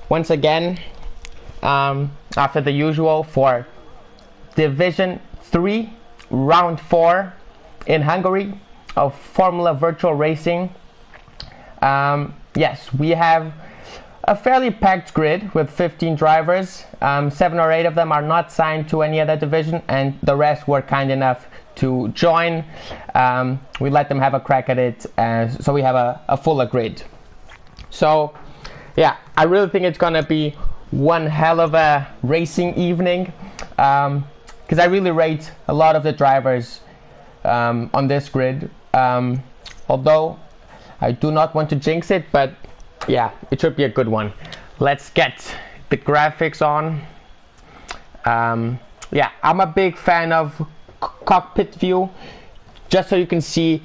once again, after the usual for Division 3, Round 4 in Hungary of Formula Virtual Racing. Yes, we have a fairly packed grid with 15 drivers. 7 or 8 of them are not signed to any other division, and the rest were kind enough to join. We let them have a crack at it, so we have a fuller grid. So yeah, I really think it's gonna be one hell of a racing evening, because I really rate a lot of the drivers on this grid, although I do not want to jinx it, but yeah, it should be a good one. Let's get the graphics on. Yeah, I'm a big fan of cockpit view, just so you can see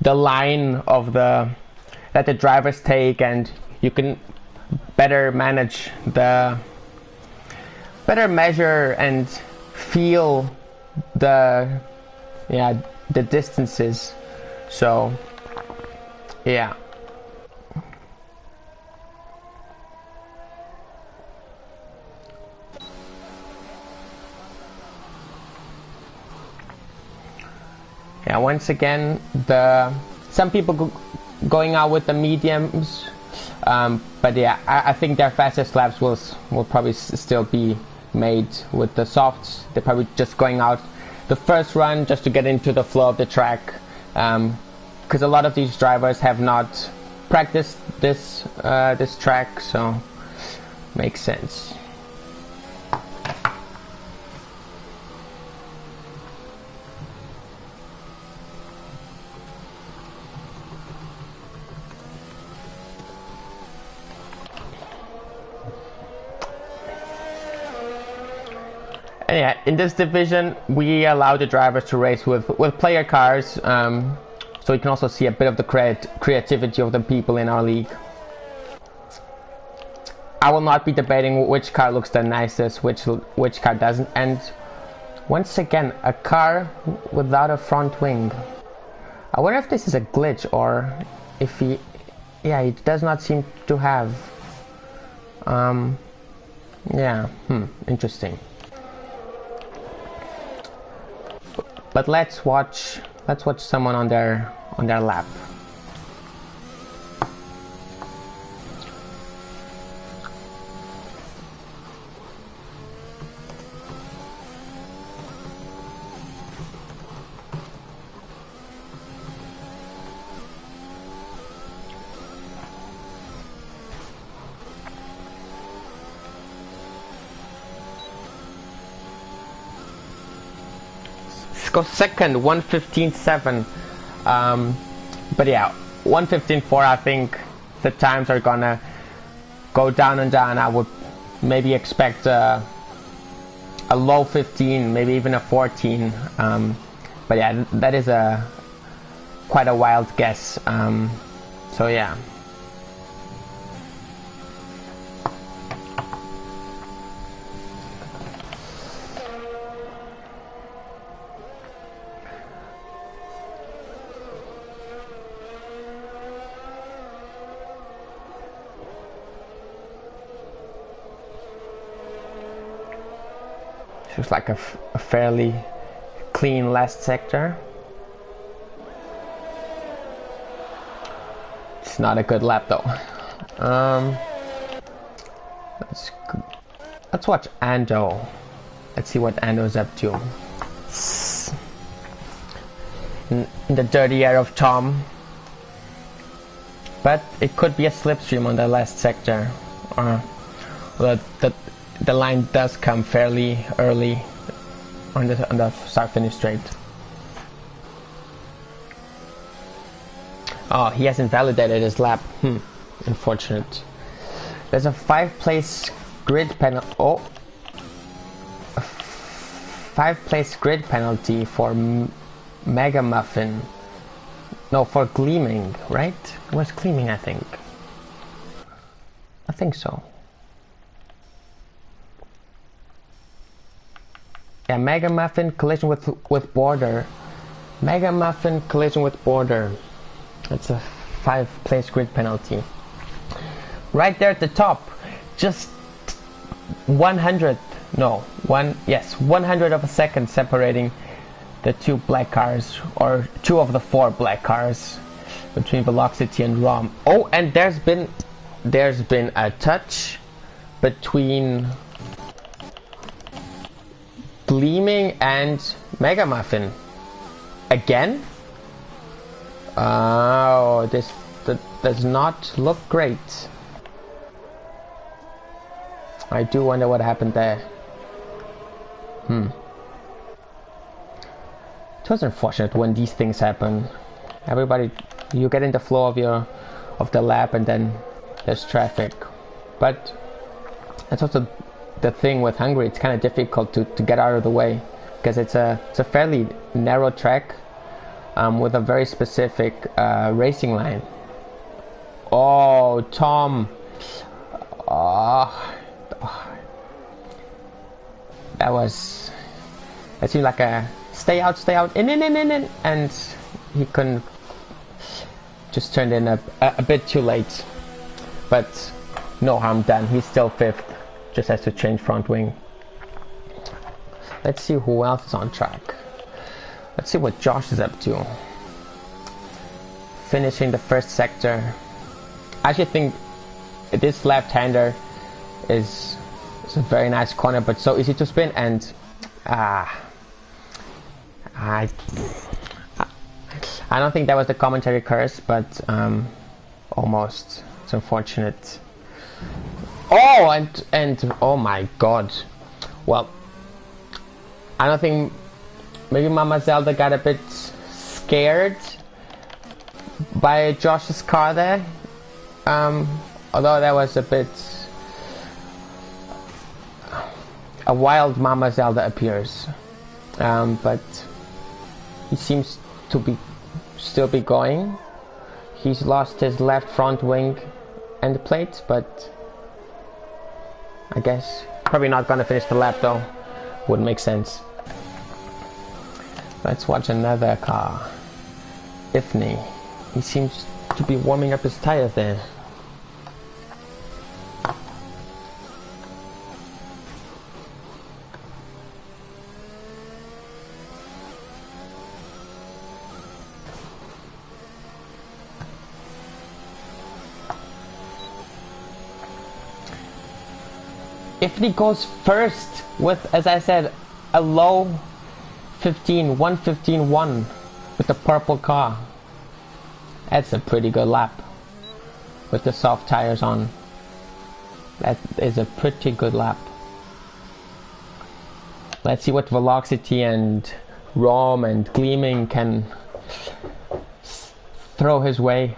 the line of that the drivers take, and you can better measure and feel the distances. So yeah. Yeah, once again, some people going out with the mediums, but yeah, I think their fastest laps will probably still be made with the softs. They're probably just going out the first run just to get into the flow of the track, because a lot of these drivers have not practiced this track, so makes sense. And yeah, in this division, we allow the drivers to race with player cars, so you can also see a bit of the creativity of the people in our league. I will not be debating which car looks the nicest, which car doesn't, and once again, a car without a front wing. I wonder if this is a glitch, or if he does not seem to have. Yeah, interesting. But let's watch someone on their lap. Go second, 1:15.7, but yeah, 1:15.4. I think the times are gonna go down and down. I would maybe expect a low 15, maybe even a 14, but yeah, that is quite a wild guess, so yeah. Looks like a fairly clean last sector. It's not a good lap though. Let's watch Ando. Let's see what Ando's up to. In the dirty air of Tom. But it could be a slipstream on the last sector. The line does come fairly early on the start-finish straight. Oh, he hasn't validated his lap. Unfortunate. There's a 5-place grid penalty. Oh, a 5-place grid penalty for Mega Muffin. No, for Gleaming, right? It was Gleaming, I think. I think so. Yeah, Mega Muffin collision with border. Mega Muffin collision with border. That's a 5-place grid penalty. Right there at the top. just 100 of a second separating the two black cars, or two of the four black cars, between Velocity and Rom. Oh, and there's been a touch between Gleaming and Mega Muffin again. Oh, this does not look great. I do wonder what happened there. It was unfortunate when these things happen. Everybody, you get in the flow of the lap, and then there's traffic. But that's also the thing with Hungary. It's kind of difficult to get out of the way, because it's a fairly narrow track with a very specific racing line. Oh, Tom. That seemed like a stay out, in, and he couldn't, just turned in a bit too late. But no harm done. He's still 5th, just has to change front wing. Let's see who else is on track. Let's see what Josh is up to. Finishing the first sector. I actually think this left-hander is a very nice corner, but so easy to spin, and I don't think that was the commentary curse, but almost. It's unfortunate. Oh, and oh my god. Well, I don't think, maybe Mama Zelda got a bit scared by Josh's car there. Although that was a bit, a wild Mama Zelda appears, but he seems to still be going. He's lost his left front wing end plate, but I guess probably not gonna finish the lap though. Wouldn't make sense. Let's watch another car. Ifney. He seems to be warming up his tires there. Ifney goes first with, as I said, a low 1:15.1 with the purple car. That's a pretty good lap with the soft tires on. That is a pretty good lap. Let's see what Velocity and Rom and Gleaming can throw his way.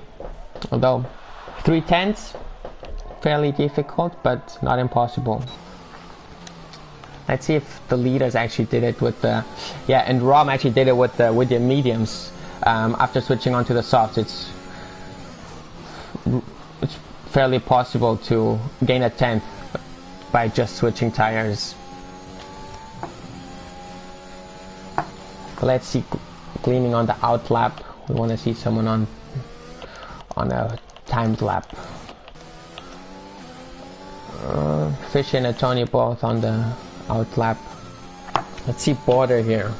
Although 3/10, fairly difficult, but not impossible. Let's see if the leaders actually did it with the, yeah, and Rom actually did it with the mediums after switching onto the softs. It's fairly possible to gain a 10th by just switching tires. Let's see Gleaming on the out lap. We want to see someone on a timed lap. Fisher and Tony both on the out lap. Let's see Border here.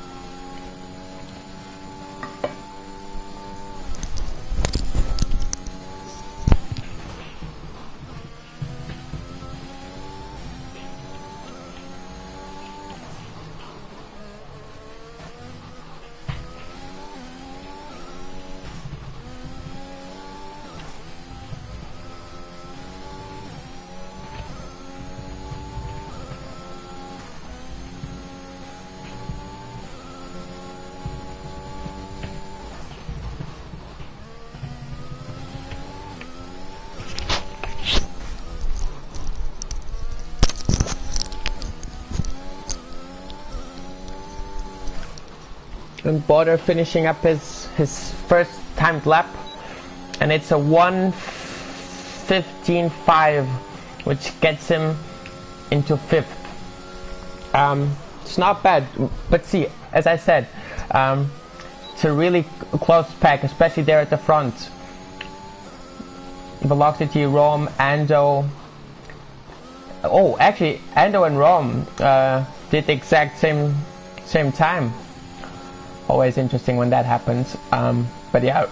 And Border finishing up his first timed lap, and it's a 1:15.5, which gets him into 5th. It's not bad, but see, as I said, it's a really close pack, especially there at the front. Velocity, Rom, Ando, Oh, actually, Ando and Rome did the exact same time. Always interesting when that happens. But yeah,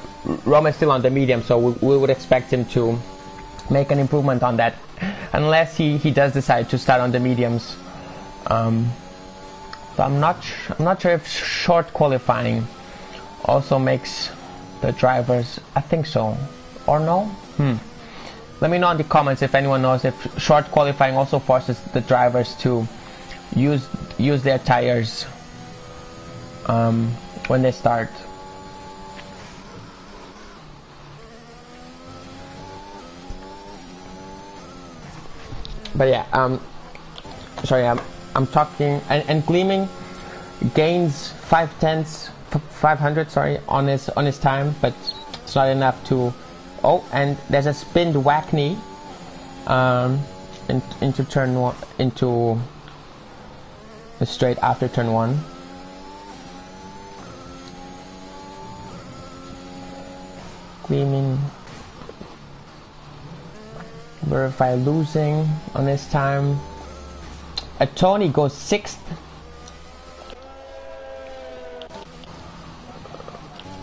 Rome is still on the medium, so we would expect him to make an improvement on that, unless he does decide to start on the mediums. So I'm not sure if short qualifying also makes the drivers. I think so, or no? Let me know in the comments if anyone knows if short qualifying also forces the drivers to use their tires when they start. But yeah, sorry, I'm talking, and Gleaming gains 500, sorry, on his time, but it's not enough to. Oh, and there's a spinned Wackney into turn one, into the straight after turn one. Gleaming. Verify losing on his time. Tony goes 6th.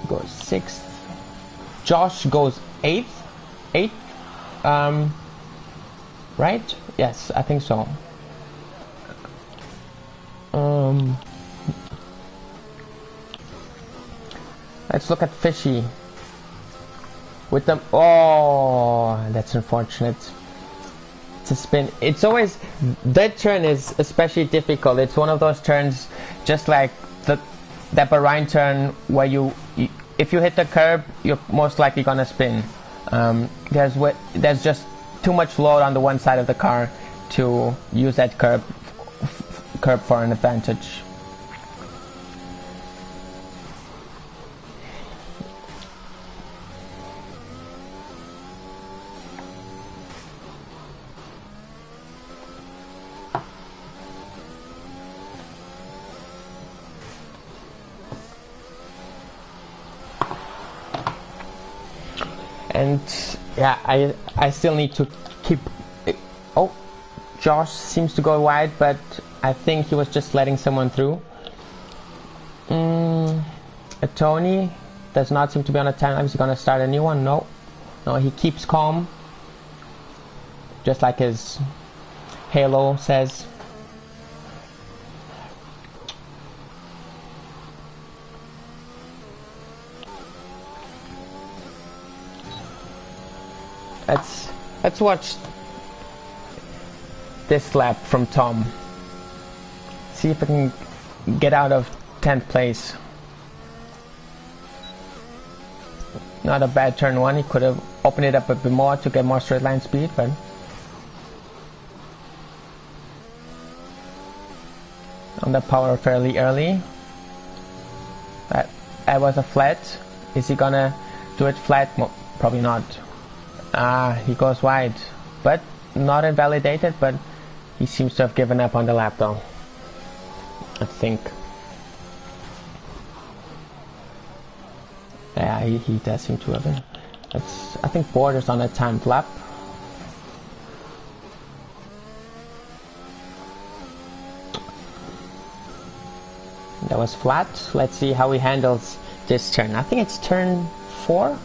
Goes 6th. Josh goes 8th. 8th. Right? Yes, I think so. Let's look at Fishy. With them, oh, that's unfortunate. It's a spin. It's always, that turn is especially difficult. It's one of those turns, just like that Bahrain turn, where if you hit the curb, you're most likely gonna spin. There's just too much load on the one side of the car to use that curb for an advantage. And yeah, I still need to keep. Oh, Josh seems to go wide, but I think he was just letting someone through. Tony does not seem to be on a time lapse. Is he gonna start a new one? No, he keeps calm, just like his halo says. Let's watch this lap from Tom. See if I can get out of 10th place. Not a bad turn one. He could have opened it up a bit more to get more straight line speed, but on the power fairly early. That was a flat. Is he gonna do it flat? Probably not. He goes wide, but not invalidated, but he seems to have given up on the lap though, I think. Yeah, he does seem to have been. I think borders on a timed lap. That was flat. Let's see how he handles this turn. I think it's turn 4.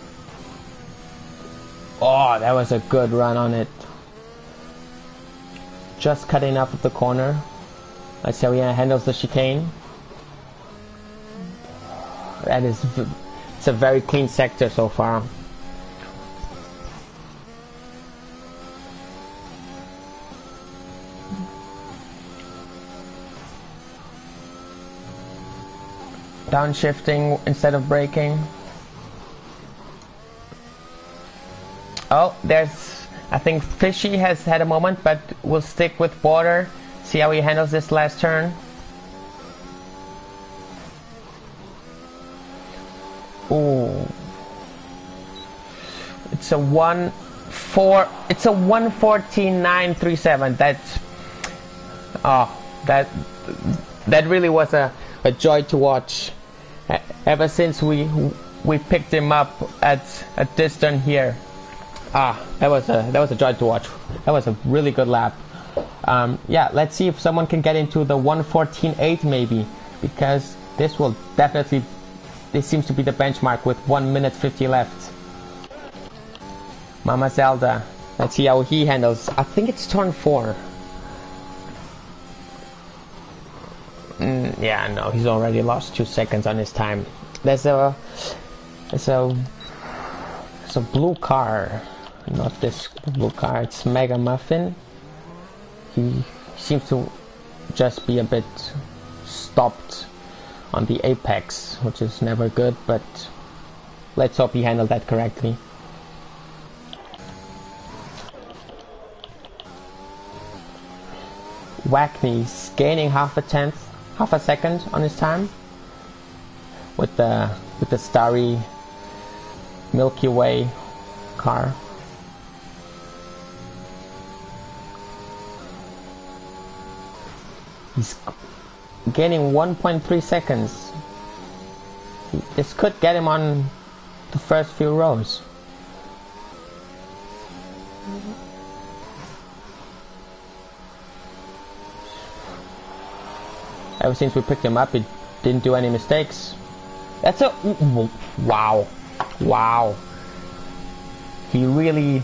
Oh, that was a good run on it. Just cutting off of the corner. Let's see how he handles the chicane. It's a very clean sector so far. Downshifting instead of braking. Oh, I think Fishy has had a moment, but we'll stick with Border. See how he handles this last turn. Ooh. It's a 1:14.937. That really was a joy to watch. Ever since we picked him up at this turn here. That was a joy to watch. That was a really good lap. Yeah, let's see if someone can get into the 1:14.8 maybe, because this will definitely, this seems to be the benchmark with 1 minute 50 left. Mama Zelda, let's see how he handles. I think it's turn 4. Yeah, no, he's already lost 2 seconds on his time. There's a blue car, not this blue car, it's Mega Muffin. He seems to just be a bit stopped on the apex, which is never good, but let's hope he handled that correctly. Wackney's gaining half a second on his time with the starry Milky Way car. He's gaining 1.3 seconds. This could get him on the first few rows. Ever since we picked him up, he didn't do any mistakes. That's a... wow. Wow. He really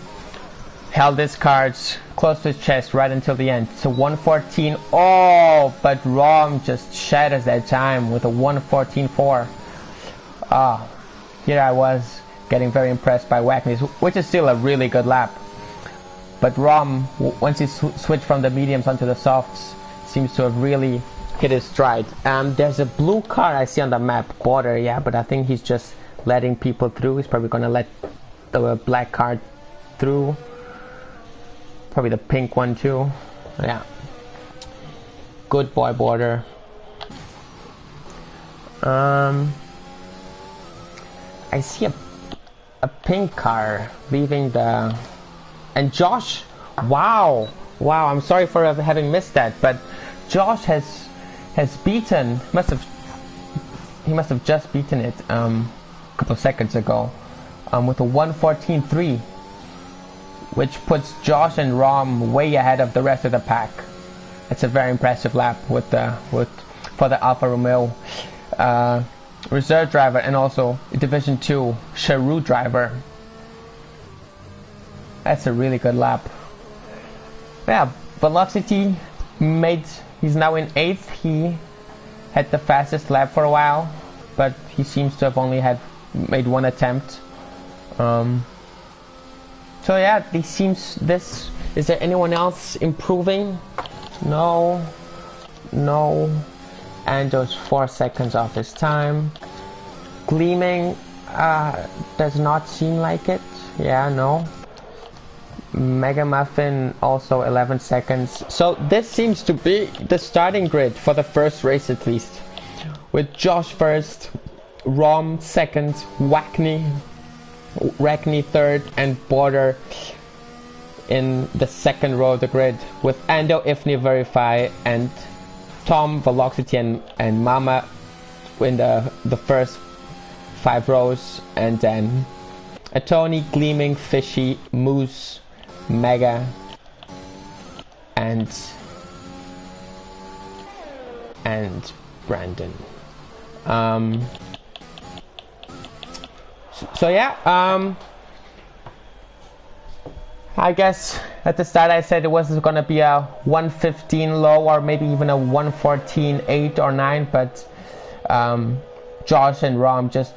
held his cards close to his chest right until the end. So 1:14. Oh, but Rom just shatters that time with a 1:14.4. Ah, here I was getting very impressed by Wackney's, which is still a really good lap. But Rom, once he switched from the mediums onto the softs, seems to have really hit his stride. There's a blue car I see on the map, Border, yeah, but I think he's just letting people through. He's probably gonna let the black car through. Probably the pink one too. Yeah. Good boy, Border. I see a pink car leaving the... And Josh, wow, I'm sorry for having missed that, but Josh has beaten, he must have just beaten it a couple of seconds ago with a 1:14.3, which puts Josh and Rom way ahead of the rest of the pack. It's a very impressive lap for the Alfa Romeo reserve driver and also Division 2 Cheroux driver. That's a really good lap. Yeah, Velocity he's now in 8th. He had the fastest lap for a while, but he seems to have only made one attempt. So yeah, is there anyone else improving? No. Ando's 4 seconds off his time. Gleaming does not seem like it. Yeah, no. Mega Muffin also 11 seconds. So this seems to be the starting grid for the first race at least, with Josh first, Rom second, Wackney third, and Border in the second row of the grid, with Ando, Ifni, Verify, and Tom, Velocity, and Mama in the first 5 rows, and then Tony, Gleaming, Fishy, Moose, Mega, and Brandon. So yeah, I guess at the start I said it was going to be a 1:15 low or maybe even a 1:14.8 or 9, but Josh and Rom just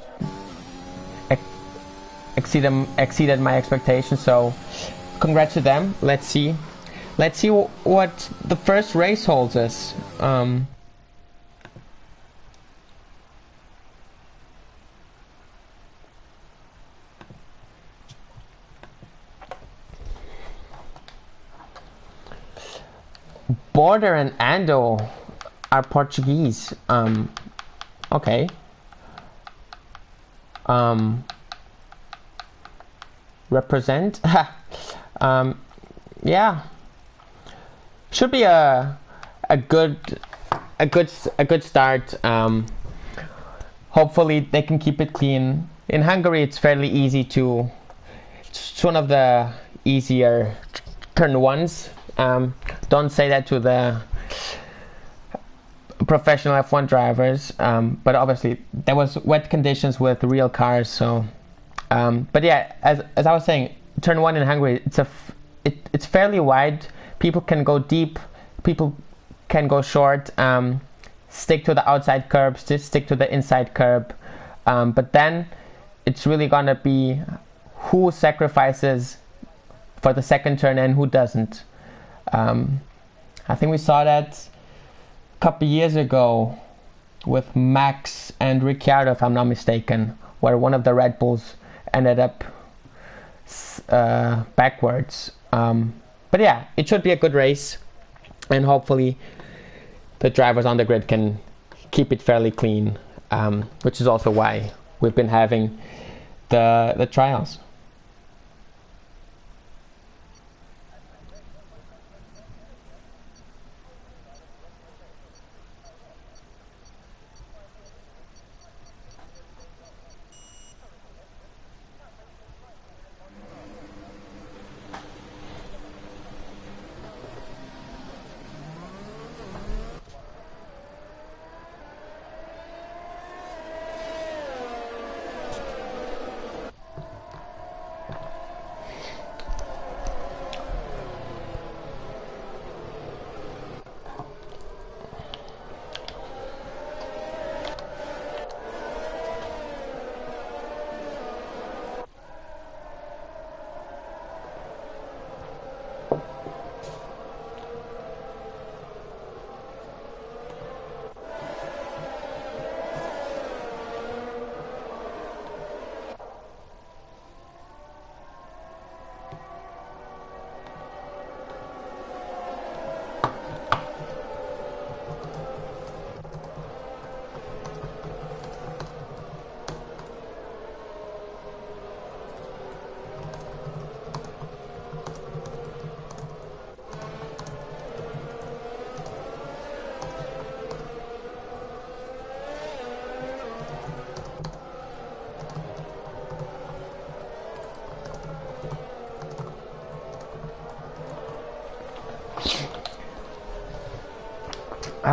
exceeded my expectations. So congrats to them. Let's see what the first race holds us. Border and Ando are Portuguese. Okay. Represent. Yeah. Should be a good start. Hopefully they can keep it clean. In Hungary, it's fairly easy it's one of the easier turn ones. Don't say that to the professional F1 drivers, but obviously there was wet conditions with real cars. So, but yeah, as I was saying, turn 1 in Hungary, it's fairly wide. People can go deep, people can go short. Stick to the outside curbs, just stick to the inside curb. But then it's really gonna be who sacrifices for the second turn and who doesn't. I think we saw that a couple years ago with Max and Ricciardo, if I'm not mistaken, where one of the Red Bulls ended up backwards. But yeah, it should be a good race, and hopefully the drivers on the grid can keep it fairly clean, which is also why we've been having the trials.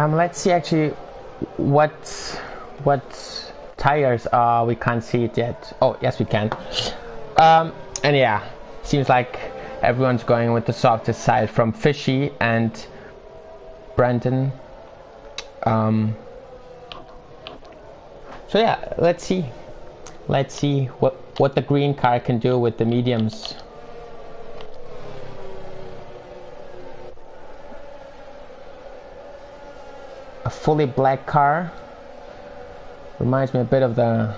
Let's see actually what tires are. We can't see it yet. Oh yes, we can. And yeah, seems like everyone's going with the softest side from Fishy and Brandon. So yeah, let's see what the green car can do with the mediums. A fully black car reminds me a bit of the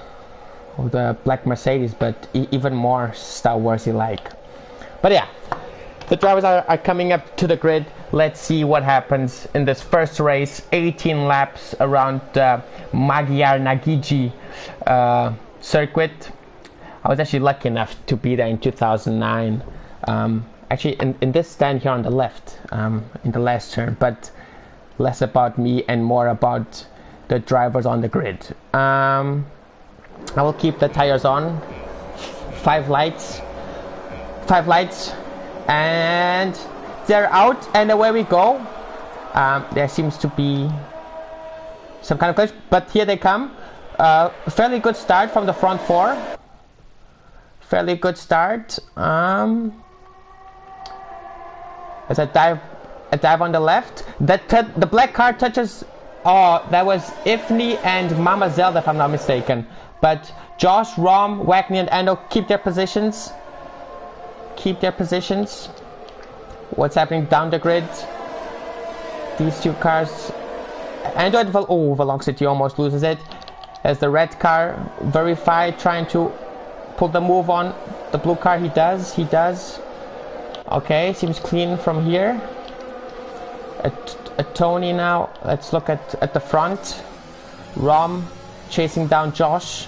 black Mercedes, but even more Star Warsy like. But yeah, the drivers are coming up to the grid. Let's see what happens in this first race. 18 laps around the Magyar Nagyi circuit. I was actually lucky enough to be there in 2009. Actually in this stand here on the left, in the last turn, but less about me and more about the drivers on the grid. I will keep the tires on. 5 lights, and they're out, and away we go. There seems to be some kind of glitch, but here they come. Fairly good start from the front 4. Fairly good start. As a dive on the left. The black car touches. Oh, that was Ifni and Mama Zelda, if I'm not mistaken. But Josh, Rom, Wagner, and Ando keep their positions. What's happening down the grid? These two cars. Ando at Velocity almost loses it. As the red car, Verified, trying to pull the move on the blue car. He does. Okay, seems clean from here. At Tony now. Let's look at the front. Rom chasing down Josh.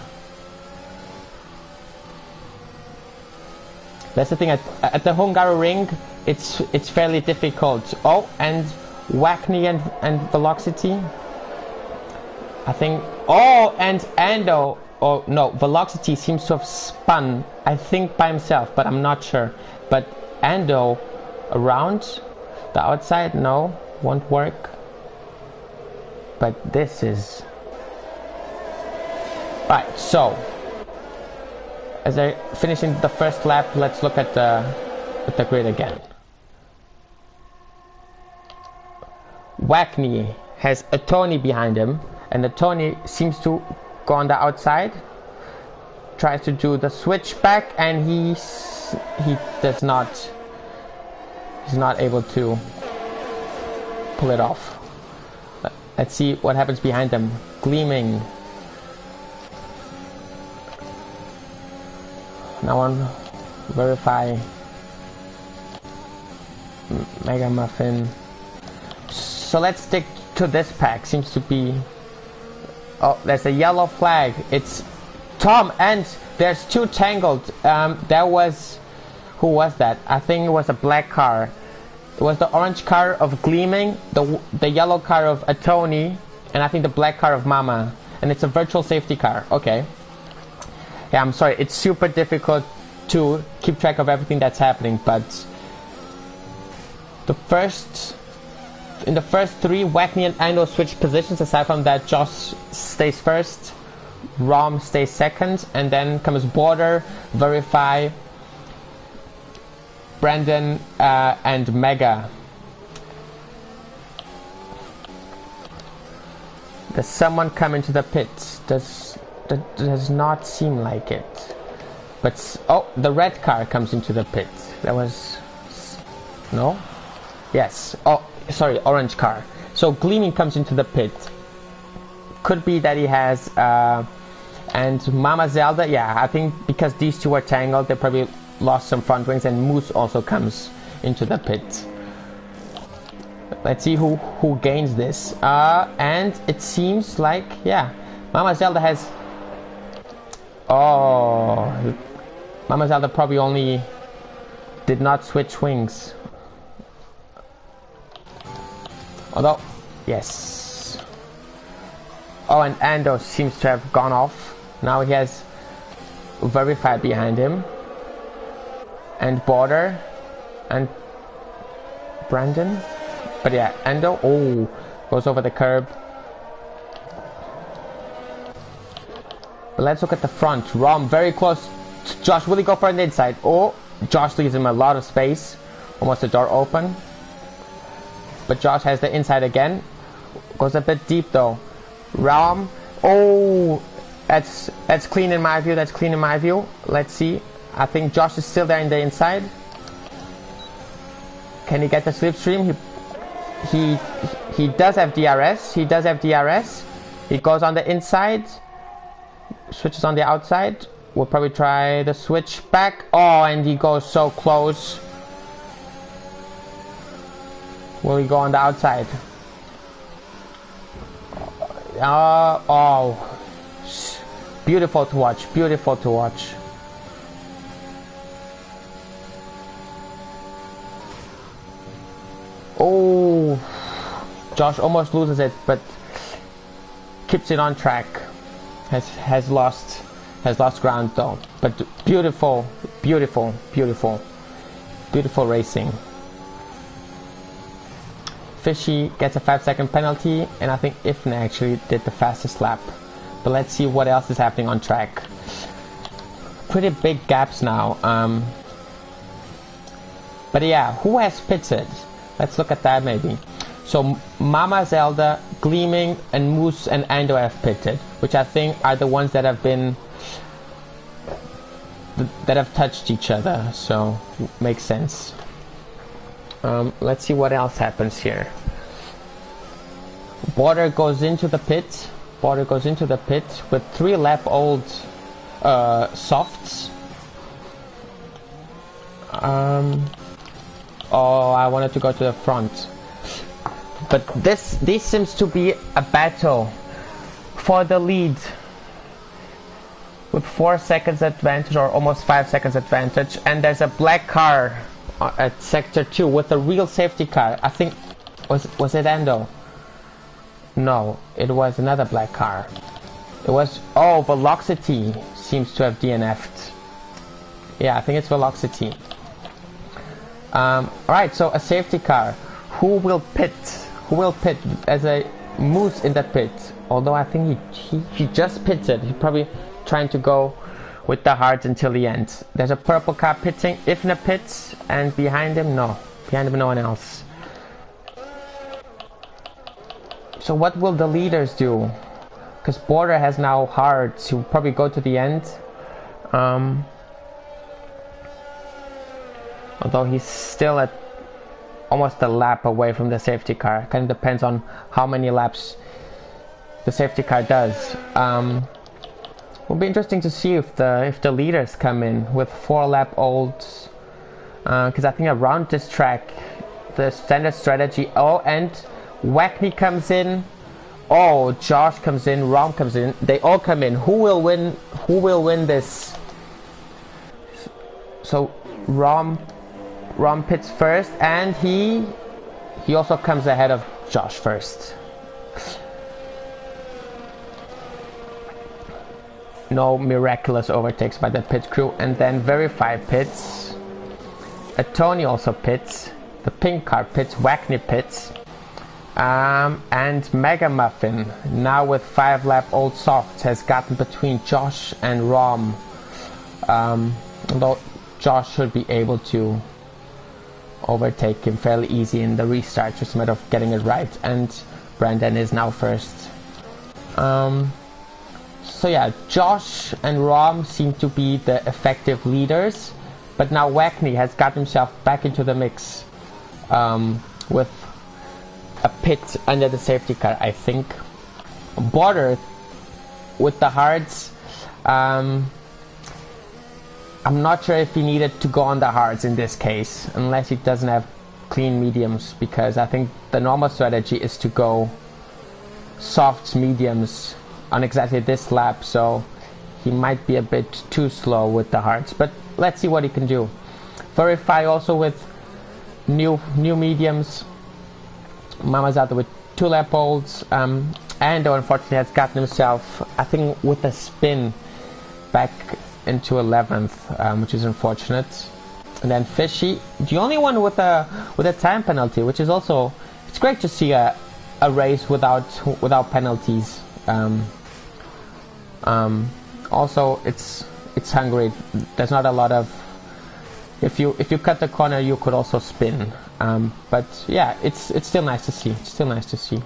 That's the thing, at the Hungary ring, it's fairly difficult. Oh, and Wagner and Velocity. I think. Oh, and Ando. Oh no, Velocity seems to have spun. I think by himself, but I'm not sure. But Ando around. The outside, no, won't work. But this is... Right, so as they're finishing the first lap, let's look at the grid again. Wackney has a Tony behind him, and the Tony seems to go on the outside, tries to do the switch back, and he does not, he's not able to pull it off. Let's see what happens behind them. Gleaming. Now on verify. Mega Muffin. So let's stick to this pack. Seems to be... Oh, there's a yellow flag. It's Tom, and there's two tangled. There was... Who was that? I think it was a black car. It was the orange car of Gleaming, the yellow car of Atoni, and I think the black car of Mama. And it's a virtual safety car. Okay. Yeah, I'm sorry. It's super difficult to keep track of everything that's happening, but... In the first three, Wackney and Ando switch positions. Aside from that, Josh stays first, Rom stays second, and then comes Border, Verify, Brandon, and Mega. Does someone come into the pit? That does not seem like it. But oh, the red car comes into the pit. That was... No? Yes. Oh, sorry, orange car. So Gleaming comes into the pit. Could be that he has... and Mama Zelda, yeah, I think because these two are tangled, they probably lost some front wings, and Moose also comes into the pit. Let's see who gains this. And it seems like, yeah, Mama Zelda has... Oh, Mama Zelda probably only did not switch wings. Although, yes. Oh, and Ando seems to have gone off. Now he has Verify behind him. And Border. And Brandon. But yeah, Ando, oh, goes over the curb. But let's look at the front. Rom very close. Josh, will he go for an inside? Oh, Josh leaves him a lot of space. Almost the door open. But Josh has the inside again. Goes a bit deep though. Rom. Oh, that's clean in my view. That's clean in my view. Let's see. I think Josh is still there in the inside. Can he get the slipstream? He does have DRS. He does have DRS. He goes on the inside. Switches on the outside. We'll probably try the switch back. Oh, and he goes so close. Will he go on the outside? Oh, beautiful to watch. Beautiful to watch. Oh, Josh almost loses it, but keeps it on track. Has lost ground though. But beautiful racing. Fishy gets a 5-second penalty, and I think Ifna actually did the fastest lap. But let's see what else is happening on track. Pretty big gaps now. But yeah, who has pitted? Let's look at that maybe. So Mama Zelda, Gleaming, and Moose and Ando have pitted, which I think are the ones that have been that have touched each other. So makes sense. Let's see what else happens here. Border goes into the pit. Border goes into the pit with 3 lap-old softs. Oh, I wanted to go to the front. But this seems to be a battle for the lead. With 4 seconds advantage, or almost 5 seconds advantage. And there's a black car at sector 2 with a real safety car. I think was it Ando? No, it was another black car. It was, oh, Velocity seems to have DNF'd. Yeah, I think it's Velocity. Alright, so a safety car. who will pit? Who will pit as a moose in that pit? Although I think he just pitted. He's probably trying to go with the hearts until the end. There's a purple car pitting. Ifna pits, and behind him, no. Behind him, no one else. So what will the leaders do? Because Border has now hearts. He'll probably go to the end. Although he's still at almost a lap away from the safety car. Kind of depends on how many laps the safety car does. Will be interesting to see if the leaders come in with 4-lap olds. Because I think around this track, the standard strategy. Oh, and Wackney comes in. Oh, Josh comes in. Rom comes in. They all come in. Who will win? Who will win this? So Rom pits first, and he also comes ahead of Josh first. No miraculous overtakes by the pit crew, and then Verify pits. Tony also pits. The pink car pits. Wackney pits. And Mega Muffin, now with 5-lap old softs, has gotten between Josh and Rom. Although Josh should be able to overtake him fairly easy in the restart, just a matter of getting it right. And Brandon is now first. So yeah, Josh and Rom seem to be the effective leaders, but now Wackney has got himself back into the mix with a pit under the safety car, I think. Border with the hards. I'm not sure if he needed to go on the hards in this case, unless he doesn't have clean mediums, because I think the normal strategy is to go softs, mediums on exactly this lap, so he might be a bit too slow with the hards, but let's see what he can do. Verify also with new mediums. Mama's out there with 2-lap olds. Ando unfortunately has gotten himself, I think, with a spin back into 11th, which is unfortunate. And then Fishy, the only one with a time penalty, which is also, it's great to see a race without penalties. Also, it's Hungary. There's not a lot of, if you cut the corner, you could also spin. But yeah, it's still nice to see. It's still nice to see.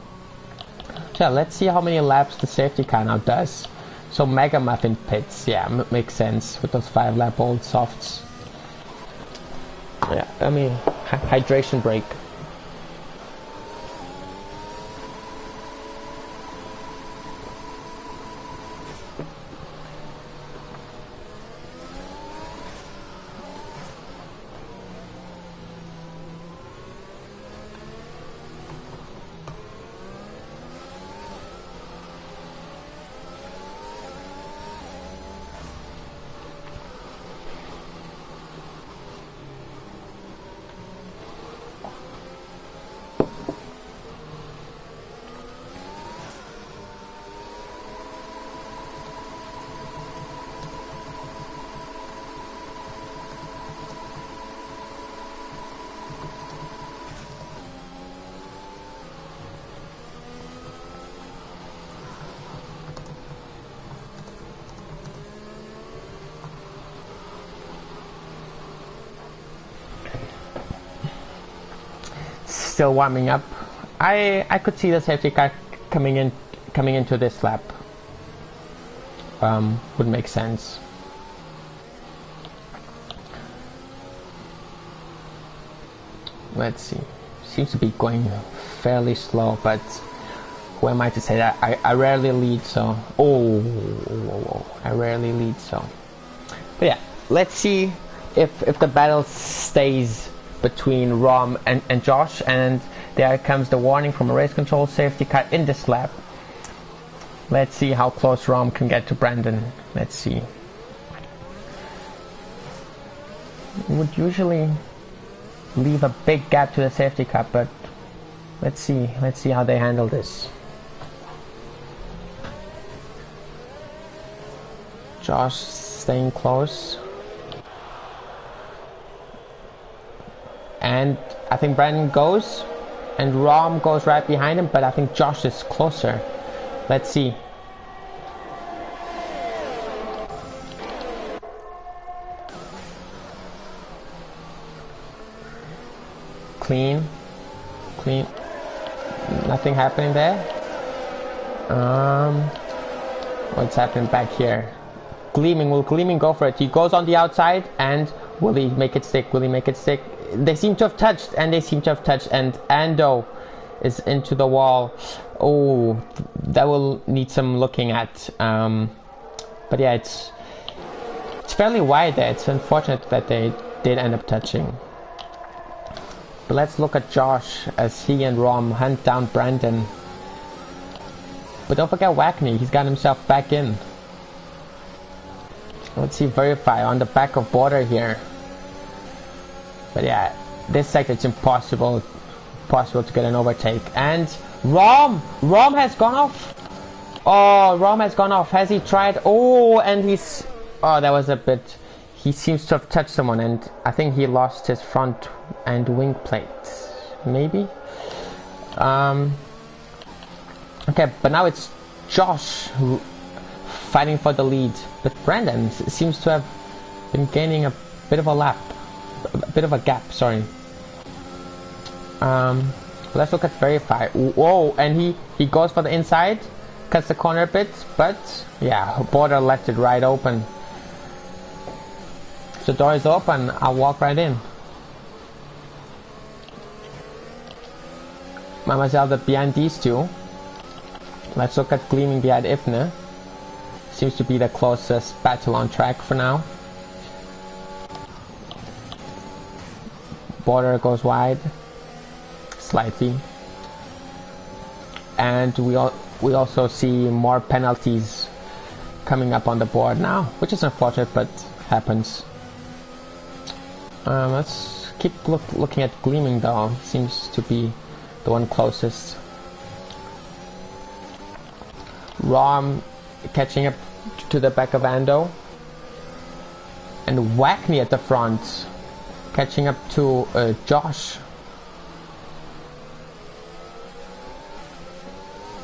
So let's see how many laps the safety car now does. So Mega Muffin pits. Yeah, makes sense with those 5-lap old softs. Yeah, I mean, hydration break. Still warming up. I could see the safety car coming into this lap. Would make sense. Let's see. Seems to be going fairly slow, but who am I to say that? I rarely lead, so I rarely lead, so. But yeah, let's see if the battle stays between Rom and Josh, and there comes the warning from a race control safety car in this lap. Let's see how close Rom can get to Brandon. Let's see. Would usually leave a big gap to the safety car, but let's see how they handle this. Josh staying close. And I think Brandon goes. and Rom goes right behind him, but I think Josh is closer. Let's see. Clean. Nothing happening there. What's happening back here? Gleaming, will Gleaming go for it? He goes on the outside, and will he make it stick? They seem to have touched, and Ando is into the wall. Oh, that will need some looking at. But yeah, it's fairly wide there. It's unfortunate that they did end up touching. But let's look at Josh as he and Rom hunt down Brandon. But don't forget Wackney, he's got himself back in. Let's see Verify on the back of border here. But yeah, this sector it's impossible to get an overtake. And Rom has gone off. Oh, Rom has gone off. Has he tried? Oh, and he's... Oh, that was a bit... He seems to have touched someone, and I think he lost his front and wing plates. Maybe? Okay, but now it's Josh who fighting for the lead. But Brandon seems to have been gaining a bit of a gap, sorry. Let's look at Verify. Whoa, and he goes for the inside, cuts the corner a bit, but yeah, border left it right open. The door is open, I'll walk right in. Mademoiselle behind these two. Let's look at Gleaming behind Ifne. Seems to be the closest battle on track for now. Border goes wide. Slightly. And we also see more penalties coming up on the board now, which is unfortunate, but happens. Let's keep looking at Gleaming though. Seems to be the one closest. Rom catching up to the back of Ando. And Wackney at the front. Catching up to Josh.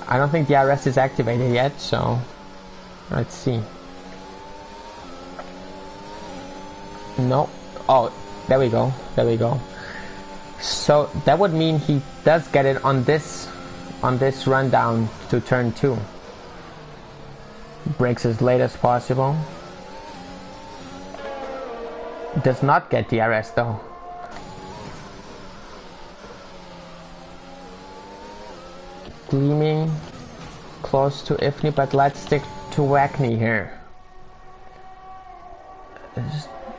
I don't think the arrest is activated yet, so let's see. No. Oh, there we go. So that would mean he does get it on this rundown to turn 2. Breaks as late as possible. Does not get the arrest though. Gleaming close to Ifni, but let's stick to Wackney here.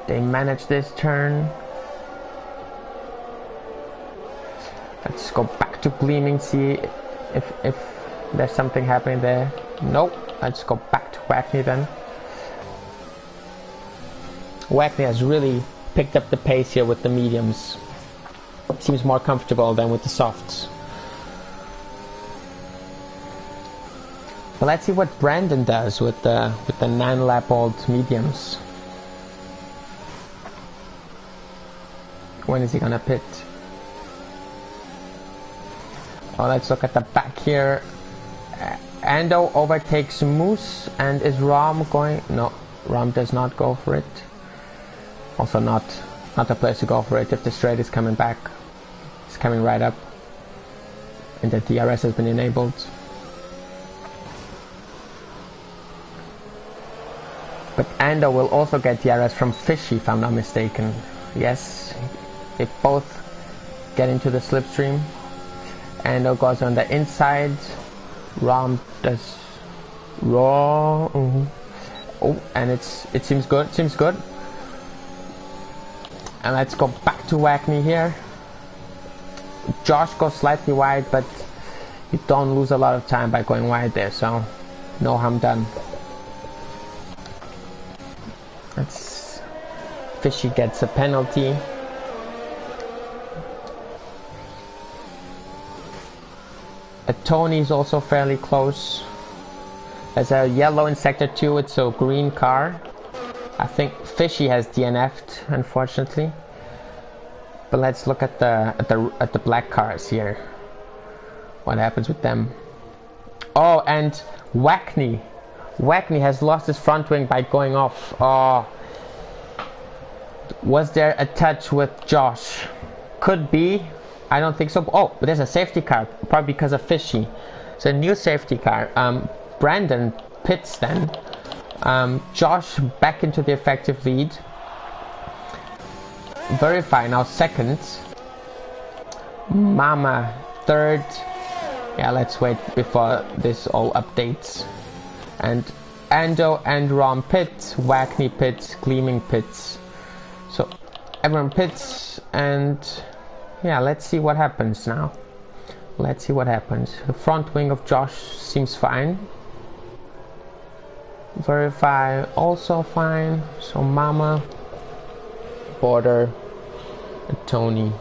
They manage this turn. Let's go back to Gleaming, see if there's something happening there. Nope. Let's go back to Wackney then. Wackney has really picked up the pace here with the mediums. Seems more comfortable than with the softs. But let's see what Brandon does with the 9-lap-old mediums. When is he gonna pit? Oh, let's look at the back here. Ando overtakes Moose, and is Rom going? No, Rom does not go for it. Also not the place to go for it if the straight is coming back. It's coming right up. And the DRS has been enabled. But Ando will also get DRS from Fishy, if I'm not mistaken. Yes, they both get into the slipstream. Ando goes on the inside. Rom does raw. Oh, and it seems good. And let's go back to Wackney here. Josh goes slightly wide, but you don't lose a lot of time by going wide there, so no harm done. Fishy gets a penalty. Tony's also fairly close. There's a yellow in sector 2, it's a green car. I think Fishy has DNF'd, unfortunately. But let's look at the black cars here. what happens with them. Oh, and Wackney has lost his front wing by going off. Oh, was there a touch with Josh? Could be. I don't think so. Oh, but there's a safety car, probably because of Fishy. It's a new safety car. Brandon pits then. Josh back into the effective lead. Verify now second. Mama third. Yeah, let's wait before this all updates. And Ando and Rom pits, Wackney pits, Gleaming pits. So everyone pits, and yeah, let's see what happens now. Let's see what happens. The front wing of Josh seems fine. Verify also fine. So Mama, Border, and Tony.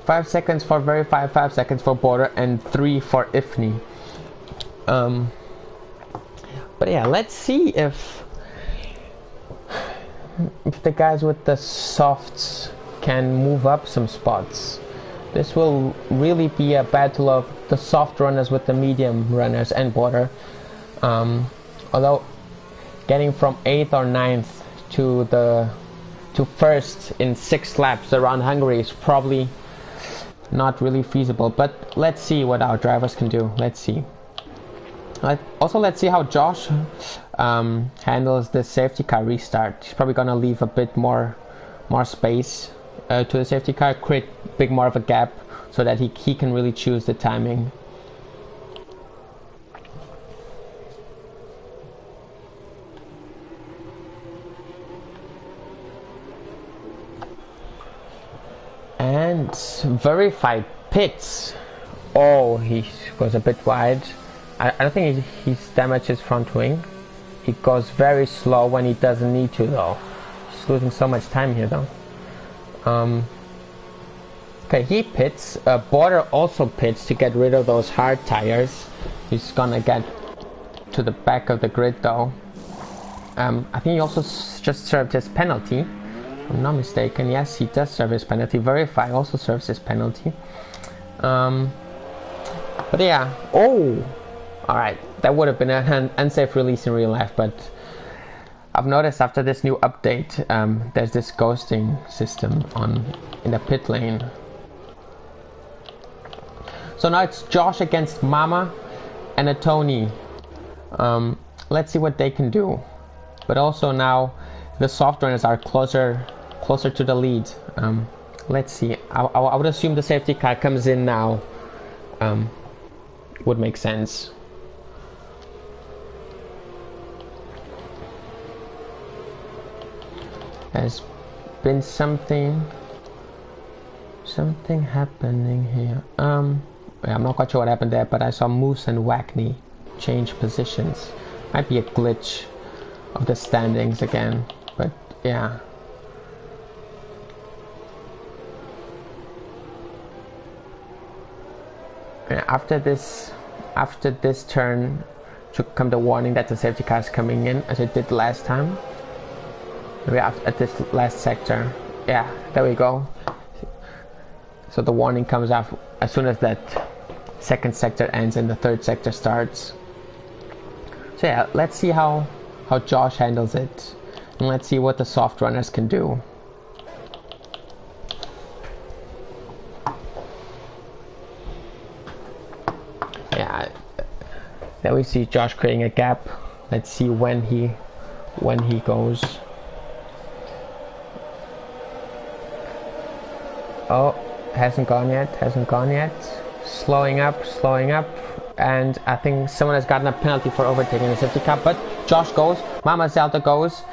Five seconds for Verify, 5 seconds for Border, and 3 for Ifni. But yeah, let's see if the guys with the softs can move up some spots. This will really be a battle of the soft runners with the medium runners and Border. Although getting from 8th or 9th to first in 6 laps around Hungary is probably not really feasible, but let's see what our drivers can do. Let's see. Also, let's see how Josh handles the safety car restart. He's probably gonna leave a bit more space to the safety car, create big more of a gap so that he can really choose the timing. And Verified pits. Oh, he goes a bit wide. I don't think he's damaged his front wing. He goes very slow when he doesn't need to though. He's losing so much time here though. Okay, he pits. Border also pits to get rid of those hard tires. He's gonna get to the back of the grid though. I think he also just served his penalty. If I'm not mistaken. Yes, he does serve his penalty. Verify also serves his penalty. But yeah. Oh! Alright, that would have been an unsafe release in real life, but I've noticed after this new update, there's this ghosting system in the pit lane. So now it's Josh against Mama and a Tony. Let's see what they can do. But also now the soft runners are closer to the lead. Let's see. I would assume the safety car comes in now. Would make sense. There's been something happening here. Yeah, I'm not quite sure what happened there, but I saw Moose and Wackney change positions. Might be a glitch of the standings again, but yeah. After this turn should come the warning that the safety car is coming in, as it did last time. Maybe at this last sector. Yeah, there we go. So the warning comes out as soon as that second sector ends and the third sector starts. So yeah, let's see how Josh handles it, and let's see what the soft runners can do. Yeah, there we see Josh creating a gap. Let's see when he goes. Oh, hasn't gone yet. Slowing up, and I think someone has gotten a penalty for overtaking the safety car, but Josh goes, Mama Zelda goes,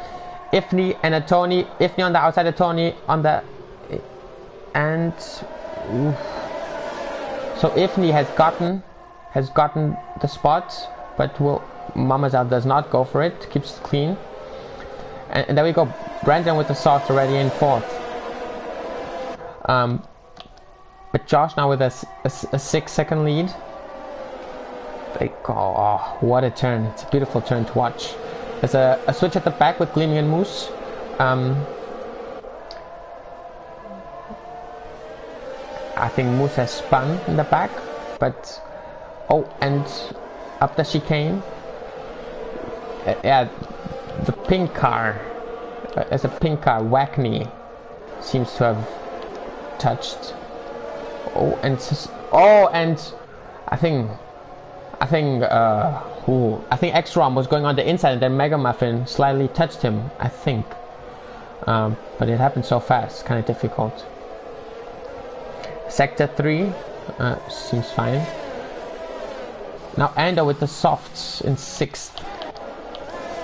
Ifni and a Tony, Ifni on the outside of Tony on the, and oof. So Ifni has gotten the spot, but Mama Zelda does not go for it, keeps it clean, and there we go, Brandon with the soft already in 4th. But Josh now with a 6-second lead. They go, oh, what a turn. It's a beautiful turn to watch. There's a switch at the back with Gleaming and Moose. I think Moose has spun in the back, but oh, and up the chicane. Yeah, the pink car, as a pink car, Wackney seems to have touched. Oh, and I think X-Rom was going on the inside, and then Mega Muffin slightly touched him, I think. But it happened so fast, kind of difficult. Sector 3 seems fine. Now Ando with the softs in 6th.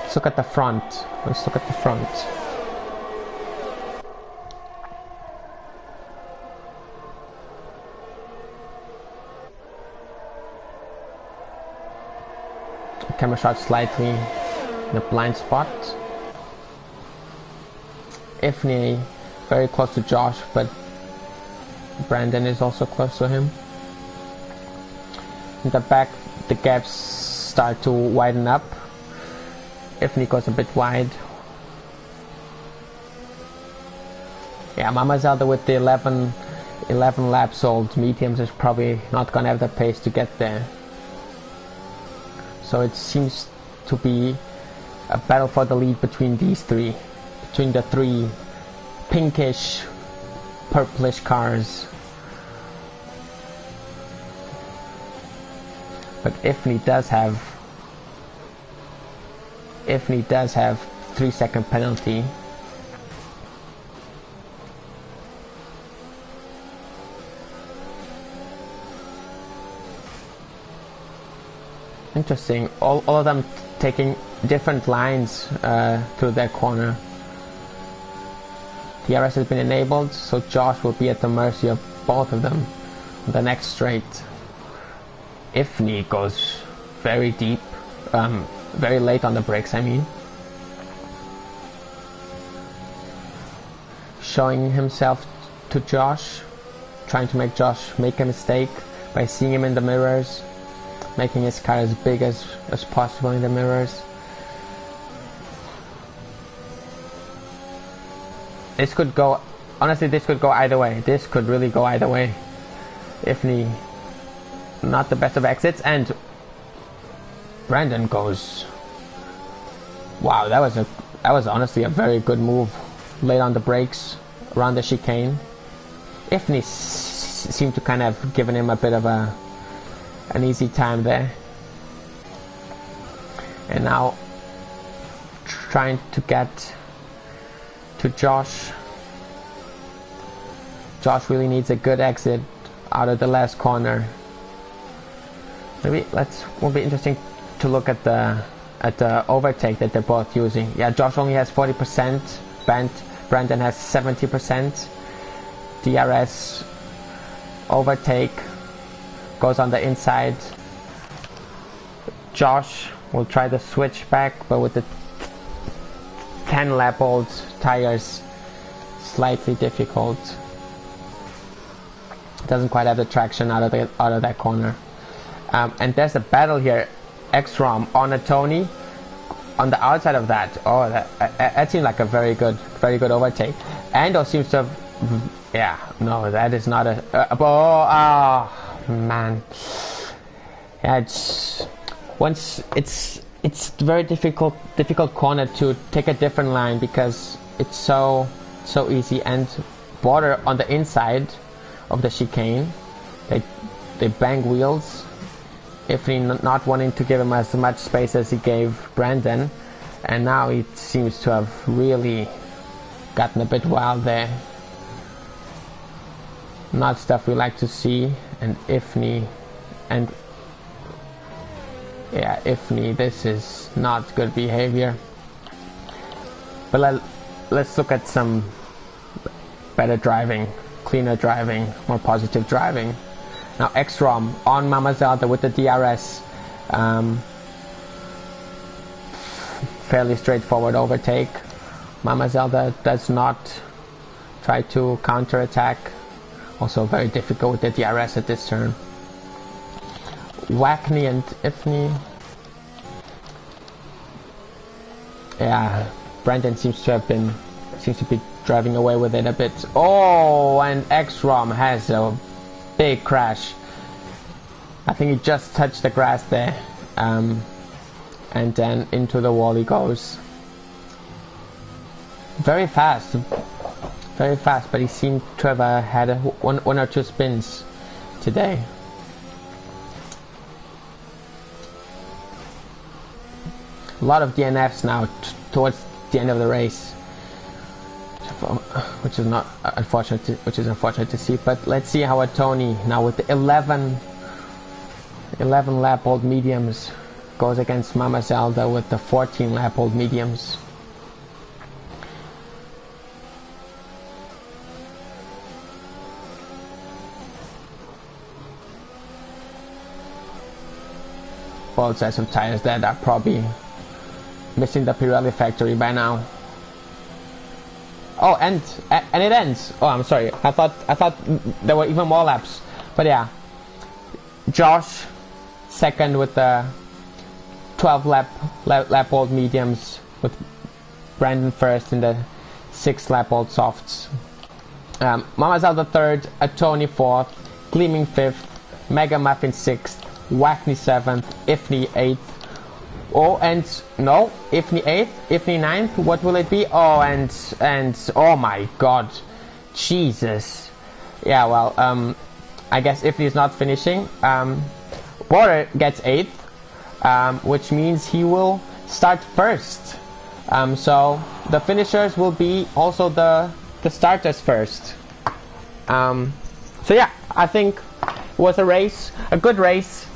Let's look at the front. Camera shot slightly in the blind spot. Ifney very close to Josh, but Brandon is also close to him. In the back, the gaps start to widen up. Ifney goes a bit wide. Yeah, Mama Zelda with the 11 laps old mediums is probably not gonna have the pace to get there. So it seems to be a battle for the lead between these three. Between the three pinkish, purplish cars. But Ifney does have 3-second penalty. Interesting. All of them taking different lines through their corner. DRS has been enabled, so Josh will be at the mercy of both of them on the next straight. Ifney goes very deep, very late on the brakes, I mean. Showing himself to Josh, trying to make Josh make a mistake by seeing him in the mirrors, making his car as big as possible in the mirrors. This could go, honestly, this could go either way. This could really go either way. Ifney, not the best of exits, and Brandon goes, wow, that was honestly a very good move. Late on the brakes, around the chicane. Ifney seemed to kind of given him a bit of an easy time there. And now trying to get to Josh. Josh really needs a good exit out of the last corner. Maybe will be interesting to look at the overtake that they're both using. Yeah, Josh only has 40%, Brandon has 70%. DRS overtake goes on the inside. Josh will try the switchback, but with the 10 lap old tires, slightly difficult. Doesn't quite have the traction out of that corner. And there's a battle here. X-Rom on a Tony on the outside of that. Oh, that seemed like a very good overtake. Ando seems to have, yeah, no, that is not a oh man. Yeah, it's very difficult corner to take a different line because it's so easy, and border on the inside of the chicane. They bang wheels. Ifney not wanting to give him as much space as he gave Brandon, and now he seems to have really gotten a bit wild there. Not stuff we like to see. And Ifney, this is not good behavior. But let's look at some better driving, cleaner driving, more positive driving. Now X-Rom on Mama Zelda with the DRS. Fairly straightforward overtake. Mama Zelda does not try to counter-attack. Also very difficult with the DRS at this turn. Wackney and Ifney. Yeah, Brandon seems to be driving away with it a bit. Oh, and X-Rom has a big crash. I think he just touched the grass there. And then into the wall he goes. Very fast, but he seemed to have had one or two spins today. A lot of DNFs now towards the end of the race, which is unfortunate to see. But let's see how a Tony now with the 11 lap old mediums goes against Mama Zelda with the 14 lap old mediums. Both sets of tires that are probably missing the Pirelli factory by now. Oh, and it ends. Oh, I'm sorry. I thought there were even more laps. But yeah, Josh second with the 12 lap old mediums, with Brandon first in the 6 lap old softs. Mama Zelda third, a Tony fourth, Gleaming fifth, Mega Muffin sixth, Wackney 7th, Ifney 8th. Oh, and no, Ifney 8th, Ifney 9th, what will it be? Oh, and oh my god, Jesus. Yeah, well, I guess Ifney is not finishing. Border gets 8th, which means he will start first. So the finishers will be also the starters first. So yeah, I think it was a good race.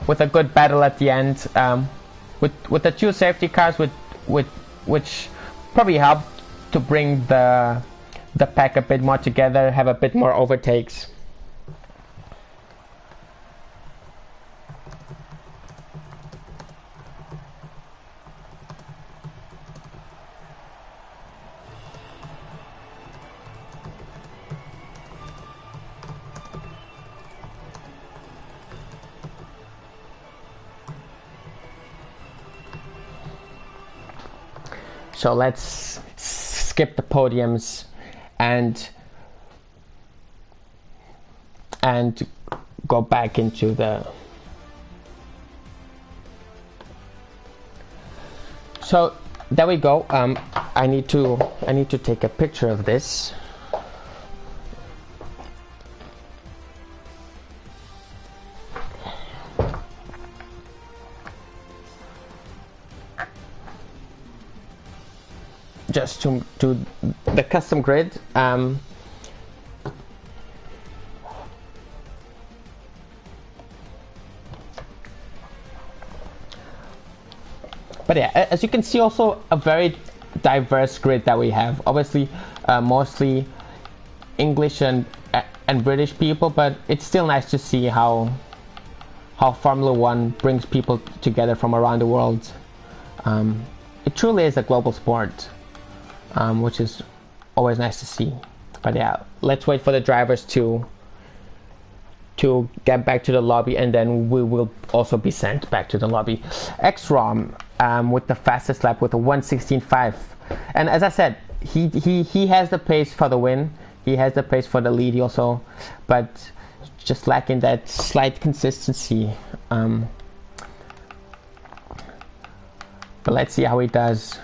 With a good battle at the end, with the 2 safety cars, which probably helped to bring the pack a bit more together, have a bit more overtakes. So let's skip the podiums and go back into the. So there we go. I need to take a picture of this. Just to the custom grid. But yeah, as you can see, also a very diverse grid that we have. Obviously, mostly English and British people, but it's still nice to see how Formula One brings people together from around the world. It truly is a global sport. Which is always nice to see. But yeah, let's wait for the drivers to get back to the lobby, and then we will also be sent back to the lobby. X-Rom with the fastest lap with a 1:16.5, and as I said, he has the pace for the win. He has the pace for the lead also, but just lacking that slight consistency. But let's see how he does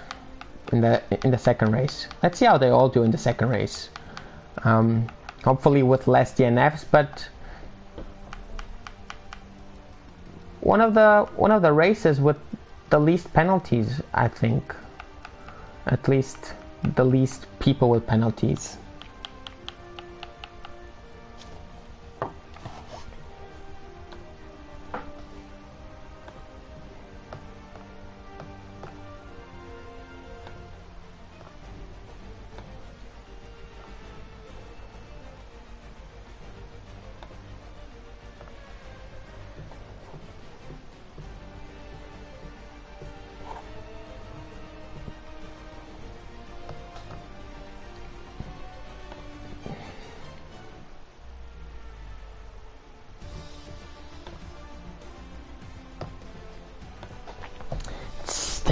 in the second race. Let's see how they all do in the second race. Hopefully with less DNFs, but one of the races with the least penalties, I think. At least the least people with penalties.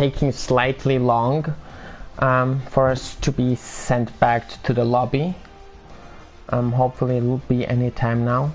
taking slightly long for us to be sent back to the lobby. Hopefully it will be any time now.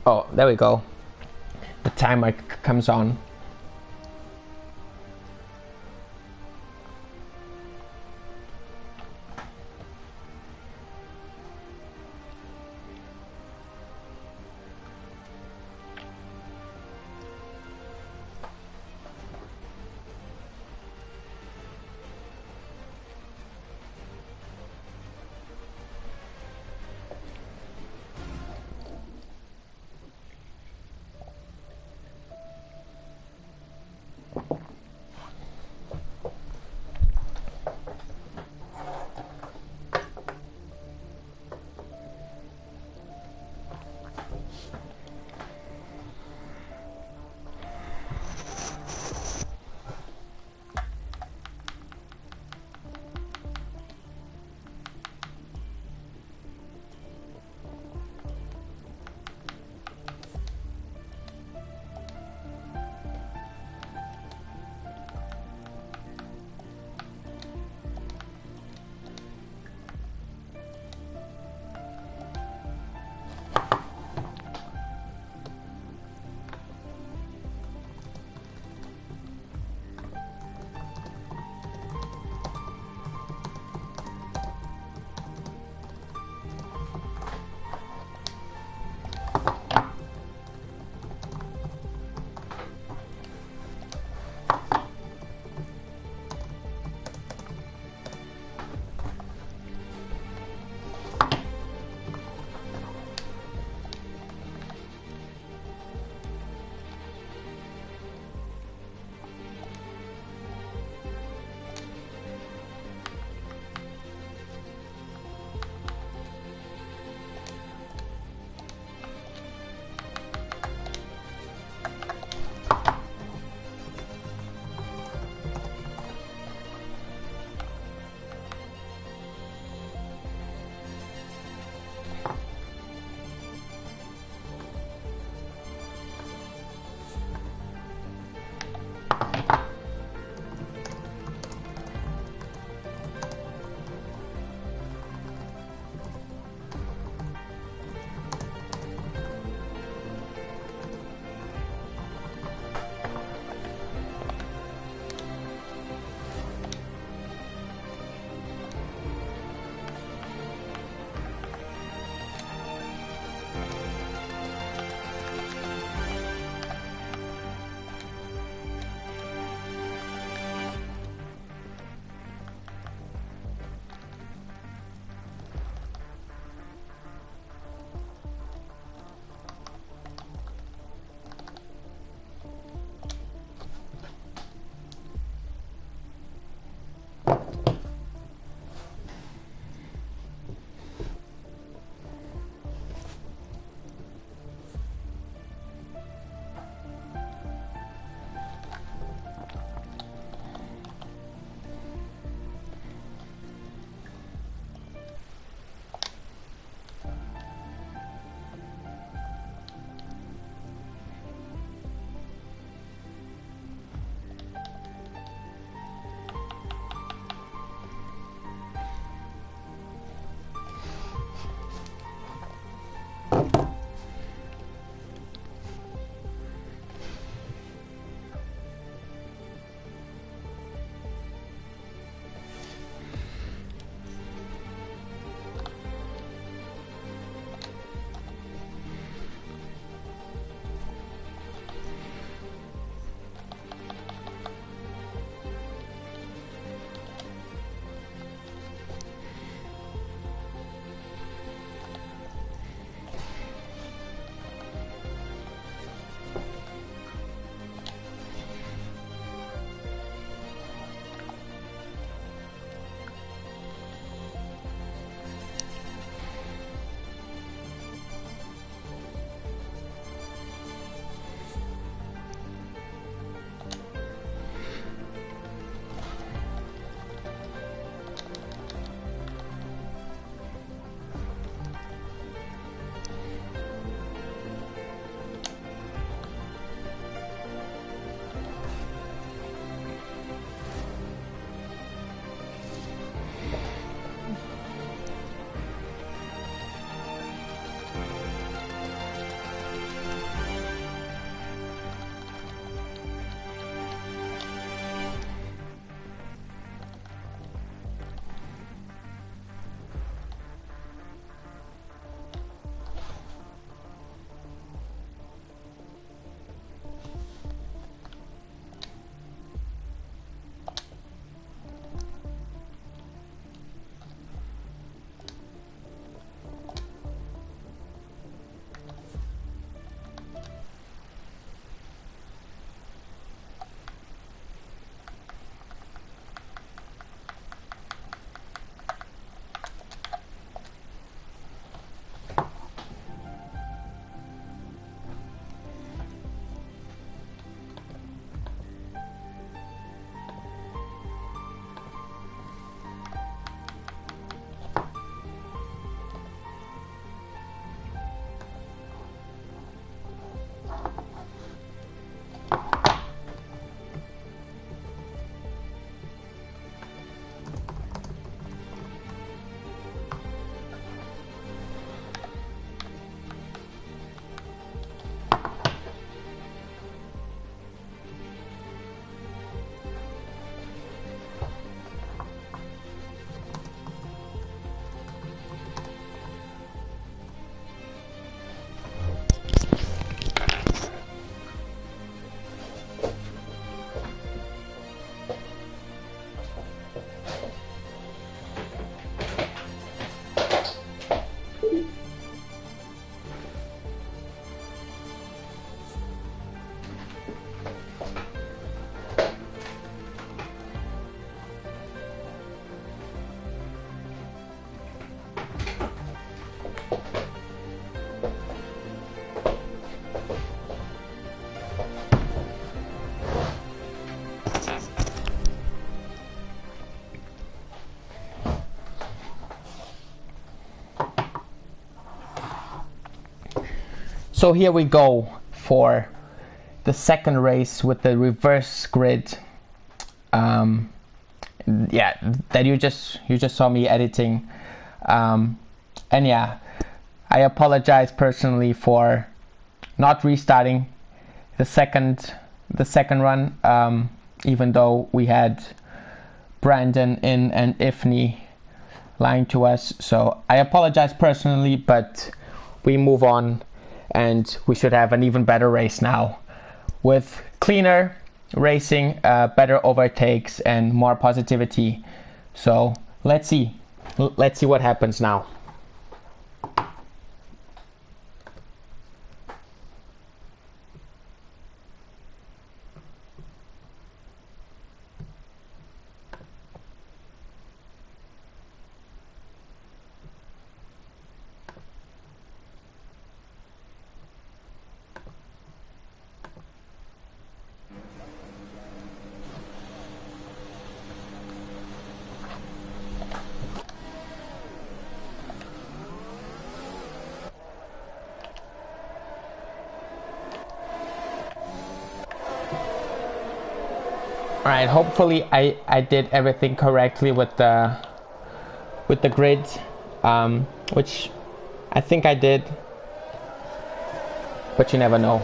Oh, there we go. The timer comes on. So here we go for the second race with the reverse grid. Yeah, that you just saw me editing. And yeah, I apologize personally for not restarting the second run, even though we had Brandon in and Ifni lying to us. So I apologize personally, but we move on, and we should have an even better race now with cleaner racing, better overtakes, and more positivity. So let's see what happens now. Alright, hopefully I did everything correctly with the grid, which I think I did, but you never know.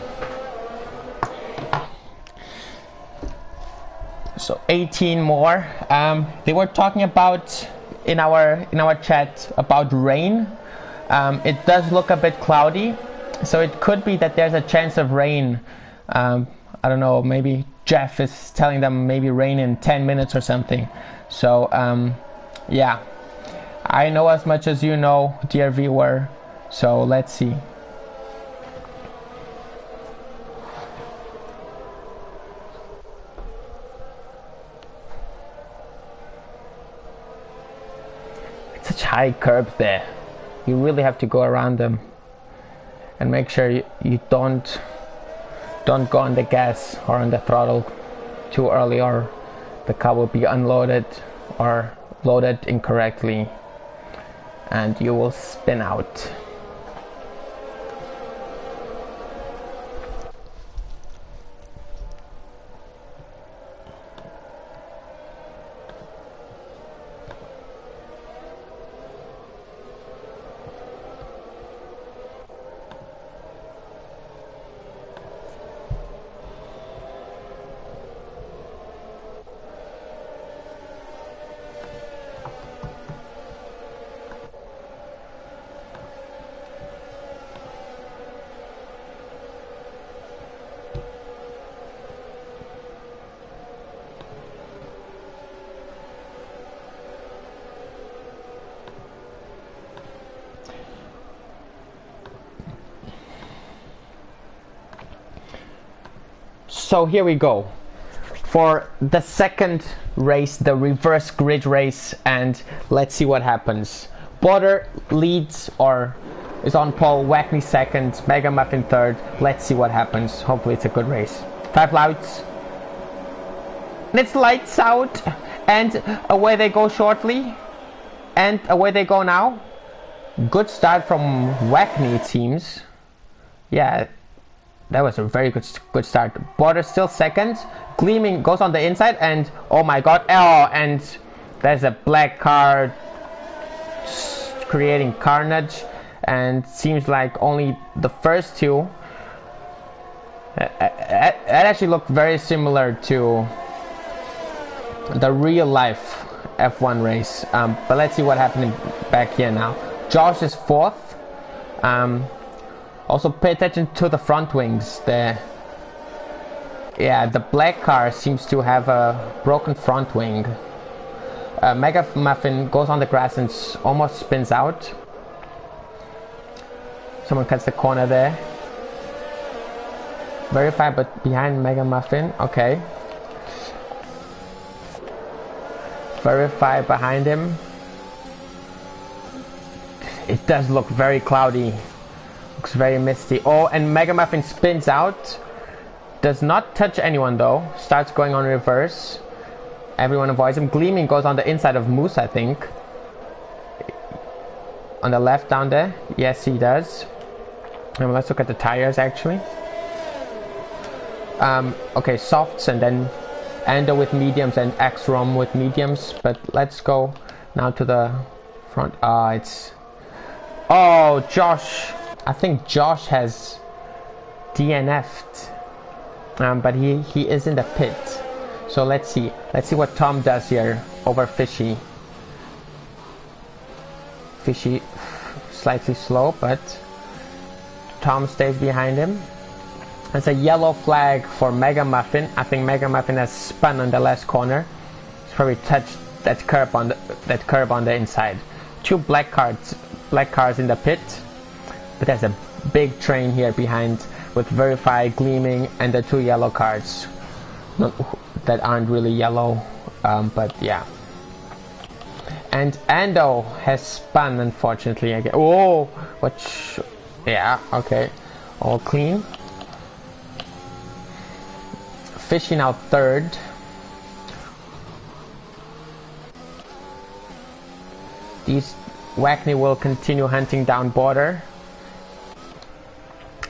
So 18 more. They were talking about in our chat about rain. It does look a bit cloudy, so it could be that there's a chance of rain. I don't know, maybe Jeff is telling them maybe rain in 10 minutes or something. So yeah, I know as much as you know, dear viewer, so let's see. It's such high curbs there. You really have to go around them and make sure you don't go on the gas or on the throttle too early, or the car will be unloaded or loaded incorrectly and you will spin out. So here we go for the second race, the reverse grid race, and let's see what happens. Border leads or is on pole, Wackney second, Mega Muffin third. Let's see what happens. Hopefully it's a good race. 5 lights. And it's lights out, and away they go shortly, and away they go now. Good start from Wackney, it seems. Yeah, that was a very good start. Border still second. Gleaming goes on the inside, and oh my god, oh, and there's a black car creating carnage, and seems like only the first two. That actually looked very similar to the real life F1 race, but let's see what happened back here now. Josh is fourth. Also pay attention to the front wings there. Yeah, the black car seems to have a broken front wing. Mega Muffin goes on the grass and almost spins out. Someone cuts the corner there. Verify, but behind Mega Muffin. Okay. Verify behind him. It does look very cloudy. Looks very misty. Oh, and Mega Muffin spins out. Does not touch anyone though. Starts going on reverse. Everyone avoids him. Gleaming goes on the inside of Moose, I think. On the left down there. Yes, he does. Let's look at the tires actually. Okay, softs and then Endo with mediums and X-Rom with mediums. But let's go now to the front. Oh, Josh. I think Josh has DNF'd. But he is in the pit. So let's see what Tom does here over Fishy. Fishy slightly slow, but Tom stays behind him. There's a yellow flag for Mega Muffin. I think Mega Muffin has spun on the last corner. He's probably touched that curb on the inside. Two black cars in the pit, but there's a big train here behind with Verify, Gleaming, and the two yellow cars that aren't really yellow, but yeah. And Ando has spun, unfortunately. Again. Oh, yeah, okay, all clean. Fishy now third. Wackney will continue hunting down Border.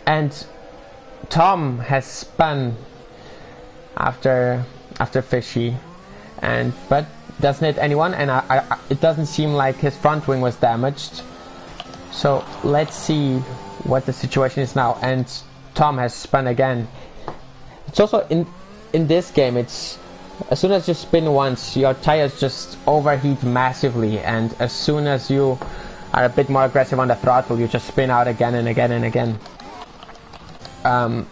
And Tom has spun after Fishy, but doesn't hit anyone, and it doesn't seem like his front wing was damaged. So let's see what the situation is now. And Tom has spun again. It's also in this game, it's as soon as you spin once, your tires just overheat massively, and as soon as you are a bit more aggressive on the throttle, you just spin out again and again and again. I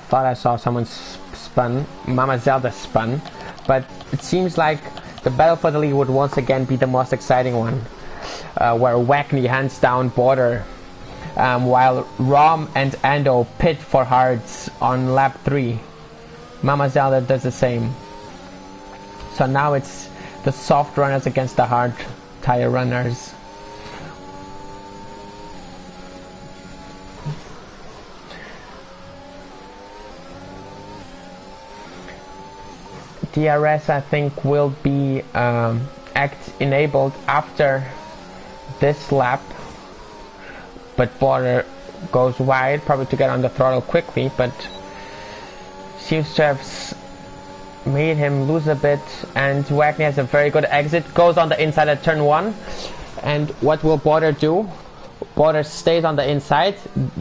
thought I saw someone spun. Mama Zelda spun, but it seems like the battle for the lead would once again be the most exciting one, where Wackney hands down Border, while Rom and Ando pit for hards on lap 3. Mama Zelda does the same. So now it's the soft runners against the hard tire runners. DRS I think will be act enabled after this lap, but Border goes wide, probably to get on the throttle quickly, but seems to have made him lose a bit, and Wackney has a very good exit, goes on the inside at turn 1, and what will Border do? Border stays on the inside,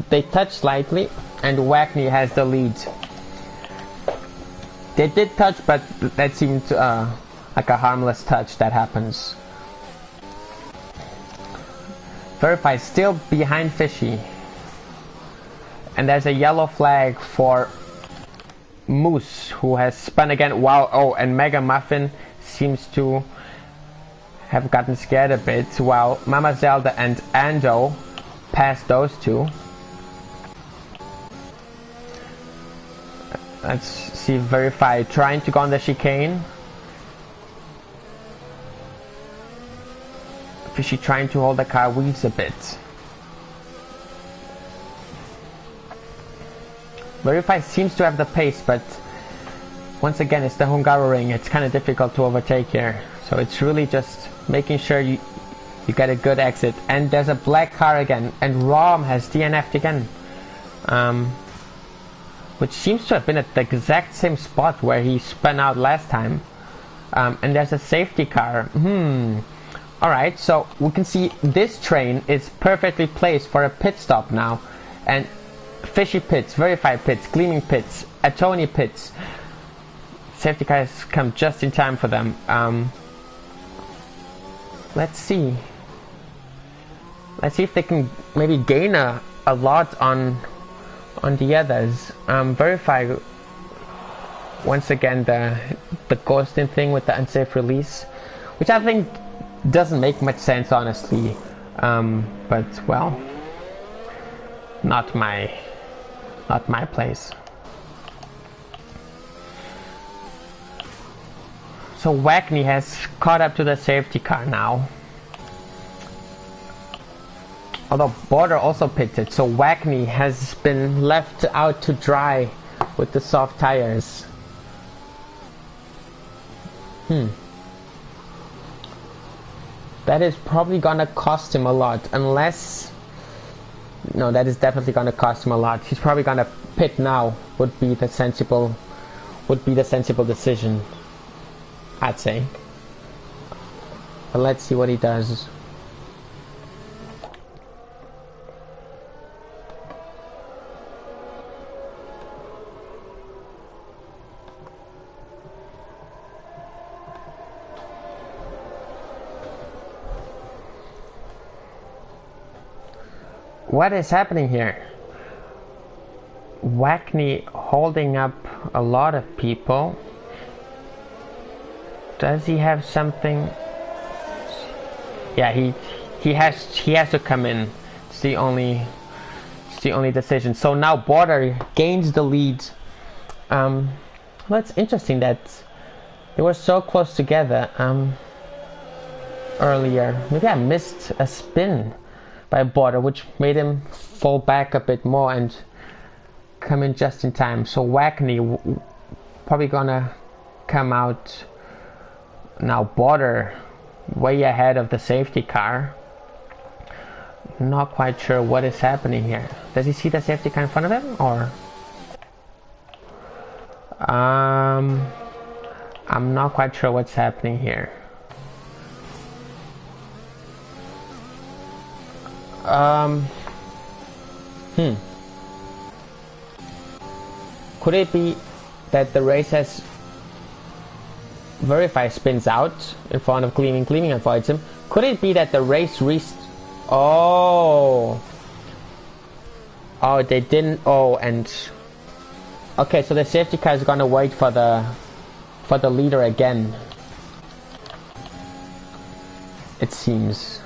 they touch slightly, and Wackney has the lead. They did touch, but that seemed like a harmless touch that happens. Verify still behind Fishy. And there's a yellow flag for Moose, who has spun again. Wow, oh, and Mega Muffin seems to have gotten scared a bit, while Mama Zelda and Ando passed those two. Let's see Verify trying to go on the chicane. Fishy trying to hold the car, weaves a bit. Verify seems to have the pace, but once again it's the Hungaroring, it's kind of difficult to overtake here. So it's really just making sure you get a good exit. And there's a black car again, and Rom has DNF'd again. Which seems to have been at the exact same spot where he spun out last time. And there's a safety car. Alright, so we can see this train is perfectly placed for a pit stop now. And Fishy pits, Verify pits, Gleaming pits, Atoni pits. Safety cars come just in time for them. Let's see. Let's see if they can maybe gain a lot on the others. Verify once again the ghosting thing with the unsafe release, which I think doesn't make much sense, honestly. But well, not my place. So Wackney has caught up to the safety car now. Although Border also pitted, so Wackney has been left out to dry with the soft tires. That is probably gonna cost him a lot, unless No, that is definitely going to cost him a lot. He's probably going to pit now. Would be the sensible decision, I'd say. But let's see what he does. What is happening here? Wackney holding up a lot of people. Does he have something? Yeah, he has to come in. It's the only decision. So now Border gains the lead. That's interesting that they were so close together earlier. Maybe I missed a spin by Border, which made him fall back a bit more and come in just in time. So Wackney probably gonna come out now. Border way ahead of the safety car. Not quite sure what is happening here. Does he see the safety car in front of him, or I'm not quite sure what's happening here. Could it be that the race has Verify spins out in front of Gleaming? Gleaming avoids him. Could it be that the race Oh, they didn't. Oh, and okay, so the safety car is gonna wait for the leader again, it seems.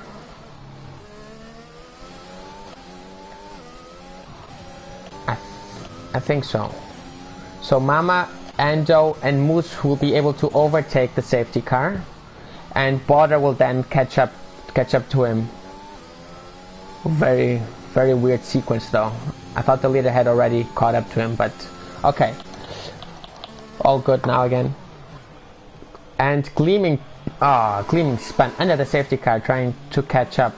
I think so. So Mama, Ando, and Moose will be able to overtake the safety car, and Border will then catch up to him. Very, very weird sequence though. I thought the leader had already caught up to him, but okay. All good now again. And Gleaming spun under the safety car trying to catch up.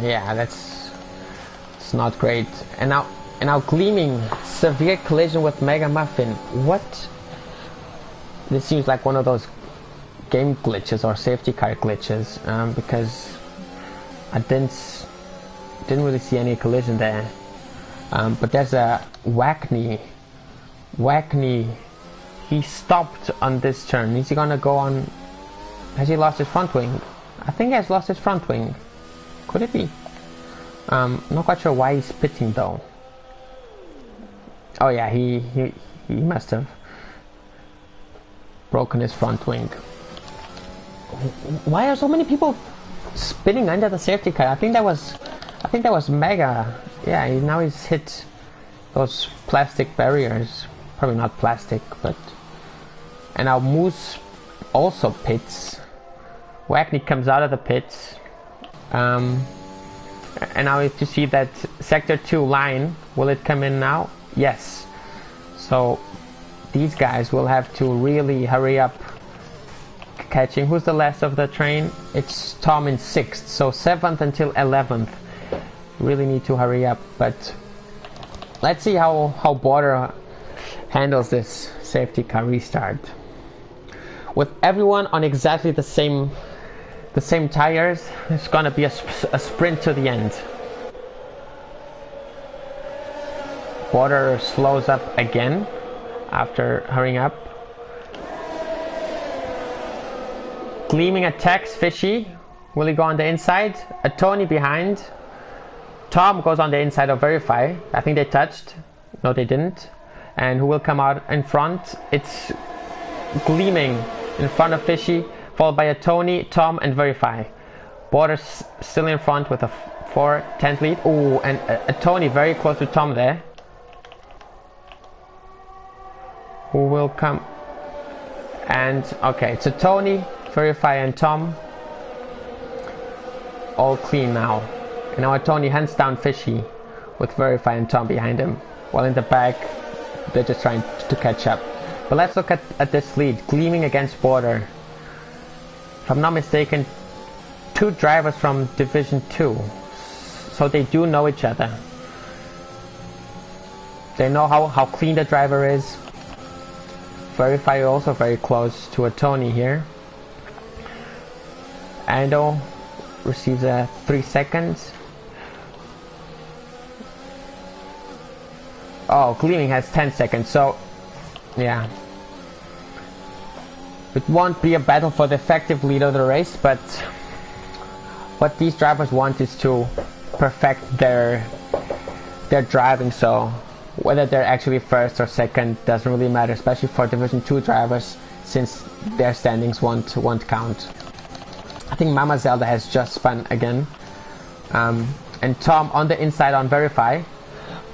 Yeah, it's not great. And now Gleaming, severe collision with Mega Muffin. What? This seems like one of those game glitches or safety car glitches, because I didn't really see any collision there. But there's a Wackney. He stopped on this turn. Is he gonna go on? Has he lost his front wing? I think he has lost his front wing. Could it be? Not quite sure why he's pitting though. Oh yeah, he must have broken his front wing. Why are so many people spinning under the safety car? I think that was Mega. Yeah, now he's hit those plastic barriers. Probably not plastic, but. And now Moose also pits. Wackney comes out of the pits. And now if you see that Sector 2 line, will it come in now? Yes. So these guys will have to really hurry up catching. Who's the last of the train? It's Tom in 6th, so 7th until 11th. Really need to hurry up, but let's see how Border handles this safety car restart. With everyone on exactly the same tires, it's gonna be a sprint to the end. Border slows up again after hurrying up. Gleaming attacks Fishy. Will he go on the inside? A Tony behind. Tom goes on the inside of Verify. I think they touched. No, they didn't. And who will come out in front? It's Gleaming in front of Fishy, followed by a Tony, Tom, and Verify. Border's still in front with a 4/10 lead. Oh, and a Tony very close to Tom there. Who will come? And okay, it's a Tony, Verify, and Tom. All clean now. And now a Tony hunts down Fishy with Verify and Tom behind him. While in the back, they're just trying to catch up. But let's look at this lead. Gleaming against Border. If I'm not mistaken, two drivers from Division 2, so they do know each other. They know how clean the driver is. Verify also very close to a Tony here. Ando receives a 3 seconds. Oh, Gleaming has 10 seconds, so yeah. It won't be a battle for the effective lead of the race, but what these drivers want is to perfect their driving, so whether they're actually first or second doesn't really matter, especially for Division 2 drivers, since their standings won't count. I think Mama Zelda has just spun again. And Tom on the inside on Verify,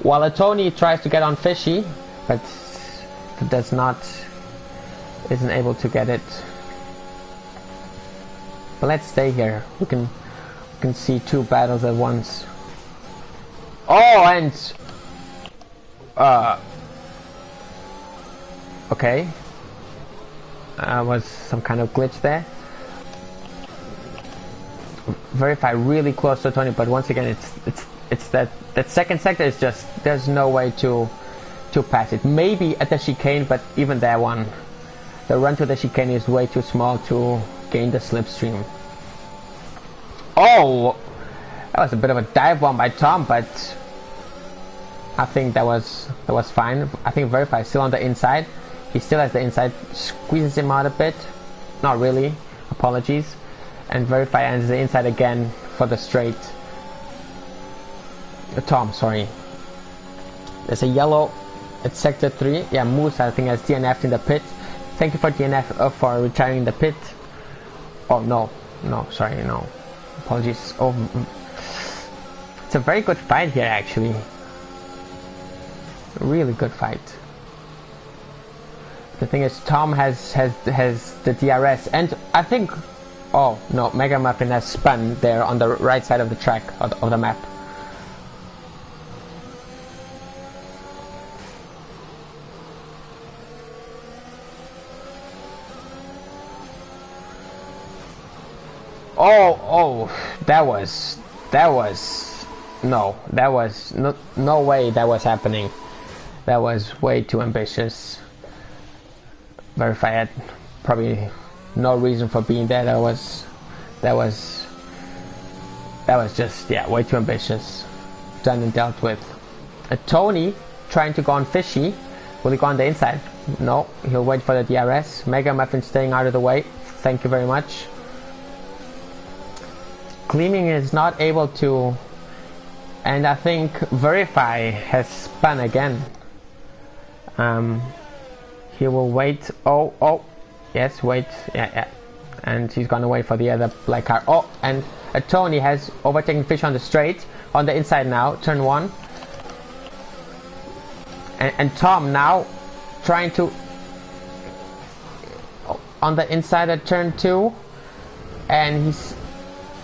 while a Tony tries to get on Fishy, but isn't able to get it. But let's stay here. We can see two battles at once. Oh, and okay. Was some kind of glitch there. Verify really close to Tony, but once again, it's that second sector is just, there's no way to pass it. Maybe at the chicane, but even that one, the run to the chicane is way too small to gain the slipstream. Oh, that was a bit of a dive bomb by Tom, but I think that was fine. I think Verify is still on the inside. He still has the inside, squeezes him out a bit. Not really, apologies. And Verify ends the inside again for the straight. Tom, sorry. There's a yellow at sector 3. Yeah, Moose I think has DNF'd in the pit. Thank you for DNF for retiring the pit. Oh no, sorry, no. Apologies. Oh, it's a very good fight here actually. Really good fight. The thing is, Tom has the DRS, and I think, oh no, Mega Muffin has spun there on the right side of the track of the map. Oh, that was no way that was happening. That was way too ambitious. Verify had probably no reason for being there. That was just, yeah, way too ambitious. Done and dealt with. A Tony trying to go on Fishy. Will he go on the inside? No, he'll wait for the DRS. Mega Muffin staying out of the way. Thank you very much. Gleaming is not able to, and I think Verify has spun again. He will wait. Oh, yes, wait, yeah, and he's gonna wait for the other black car. Oh, and a Tony has overtaken Fish on the straight, on the inside now, turn 1. And Tom now trying to, on the inside at turn 2, and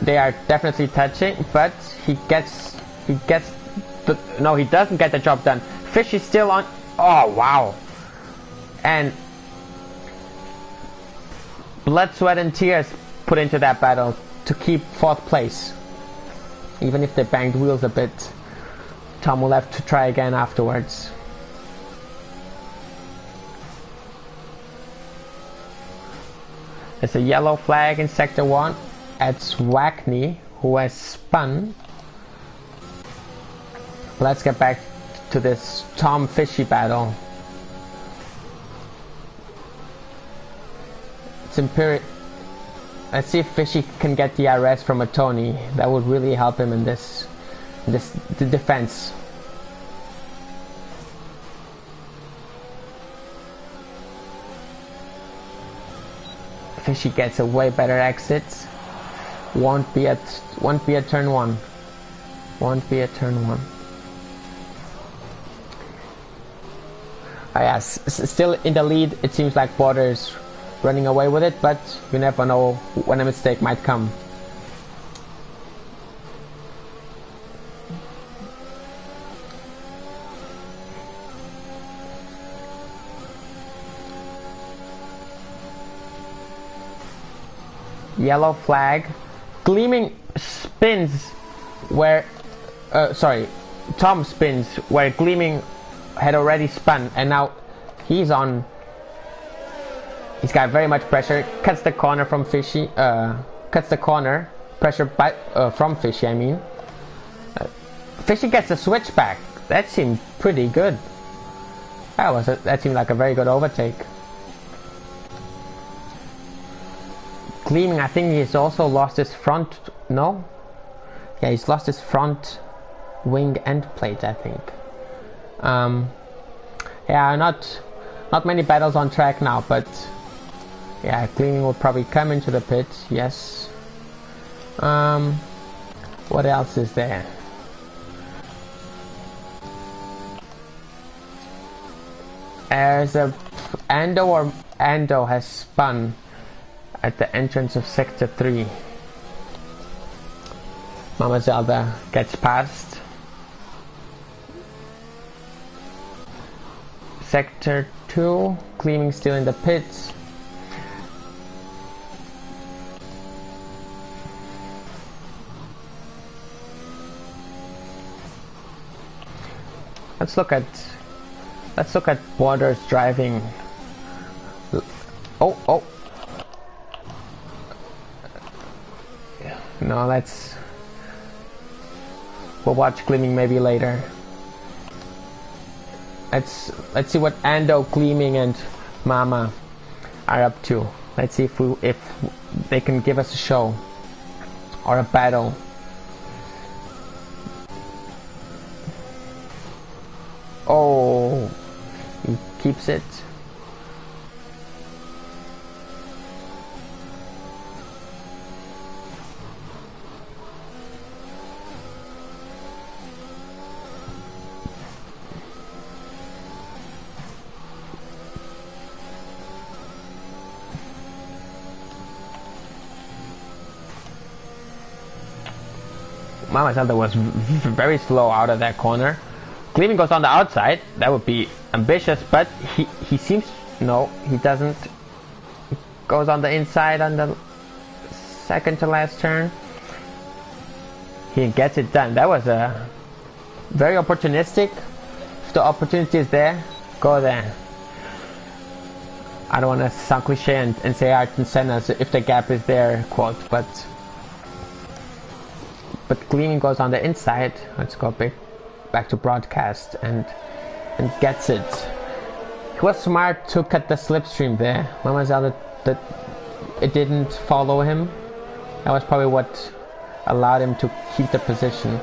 they are definitely touching, but he doesn't get the job done. Fish is still on. Oh wow, and blood, sweat and tears put into that battle to keep 4th place. Even if they banged wheels a bit, Tom will have to try again afterwards. There's a yellow flag in sector 1. It's Wackney who has spun. Let's get back to this Tom Fishy battle. It's Imperial. Let's see if Fishy can get the DRS from a Tony. That would really help him in the defense. Fishy gets a way better exit. Won't be at turn 1. Won't be at turn 1. Yes, still in the lead. It seems like Border's running away with it, but you never know when a mistake might come. Yellow flag Gleaming spins where, Tom spins where Gleaming had already spun, and now he's on. He's got very much pressure. Cuts the corner from Fishy. Cuts the corner pressure by, from Fishy. I mean, Fishy gets a switchback. That seemed pretty good. That seemed like a very good overtake. Gleaming, I think he's also lost his front. No, yeah, he's lost his front wing end plate, I think. Yeah, not many battles on track now, but yeah, Gleaming will probably come into the pit. Yes. What else is there? There's a Ando has spun at the entrance of Sector 3. Mama Zelda gets past. Sector 2, Gleaming still in the pits. Let's look at Borders driving. Oh. No, we'll watch Gleaming maybe later. Let's see what Ando, Gleaming, and Mama are up to. Let's see if they can give us a show or a battle. Oh, he keeps it. Mama Zelda was very slow out of that corner. Gleaming goes on the outside. That would be ambitious, but he seems... No, he doesn't. Goes on the inside on the second to last turn. He gets it done. That was a very opportunistic. If the opportunity is there, go there. I don't want to sound cliche and say Ayrton Senna if the gap is there quote, but Gleaming goes on the inside. Let's go back to broadcast and gets it. He was smart to cut the slipstream there. Mama Zelda, that it didn't follow him. That was probably what allowed him to keep the position.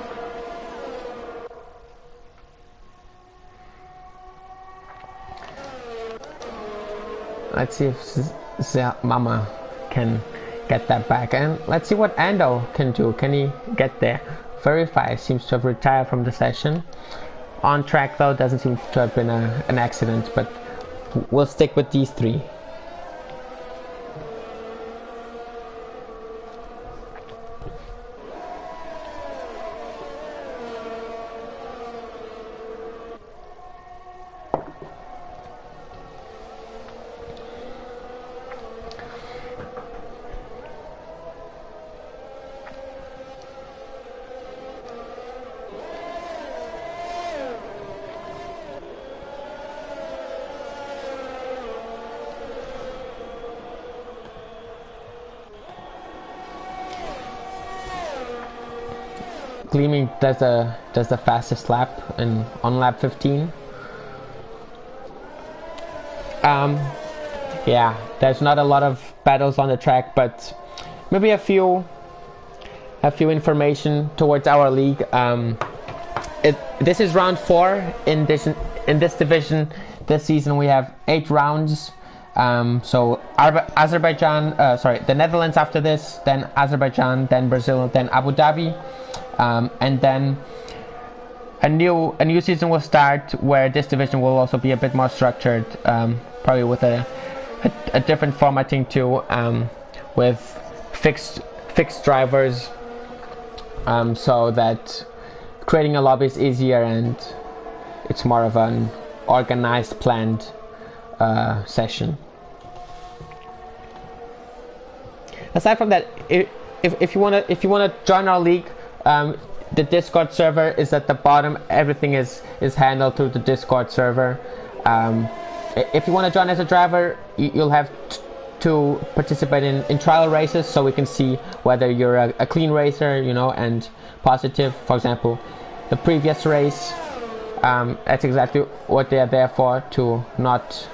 Let's see if Mama can get that back, and let's see what Ando can do. Can he get there? Verify seems to have retired from the session. On track though, doesn't seem to have been an accident, but we'll stick with these three. Gleaming does the fastest lap on lap 15. Yeah, there's not a lot of battles on the track, but maybe a few information towards our league. This is round 4 in this division. This season we have 8 rounds. So Azerbaijan, the Netherlands after this, then Azerbaijan, then Brazil, then Abu Dhabi. And then a new season will start where this division will also be a bit more structured, probably with a different formatting too, with fixed drivers, so that creating a lobby is easier and it's more of an organized, planned session. Aside from that, if you wanna join our league, the Discord server is at the bottom. Everything is handled through the Discord server. If you want to join as a driver, you'll have to participate in trial races, so we can see whether you're a clean racer, you know, and positive. For example, the previous race, that's exactly what they are there for, to not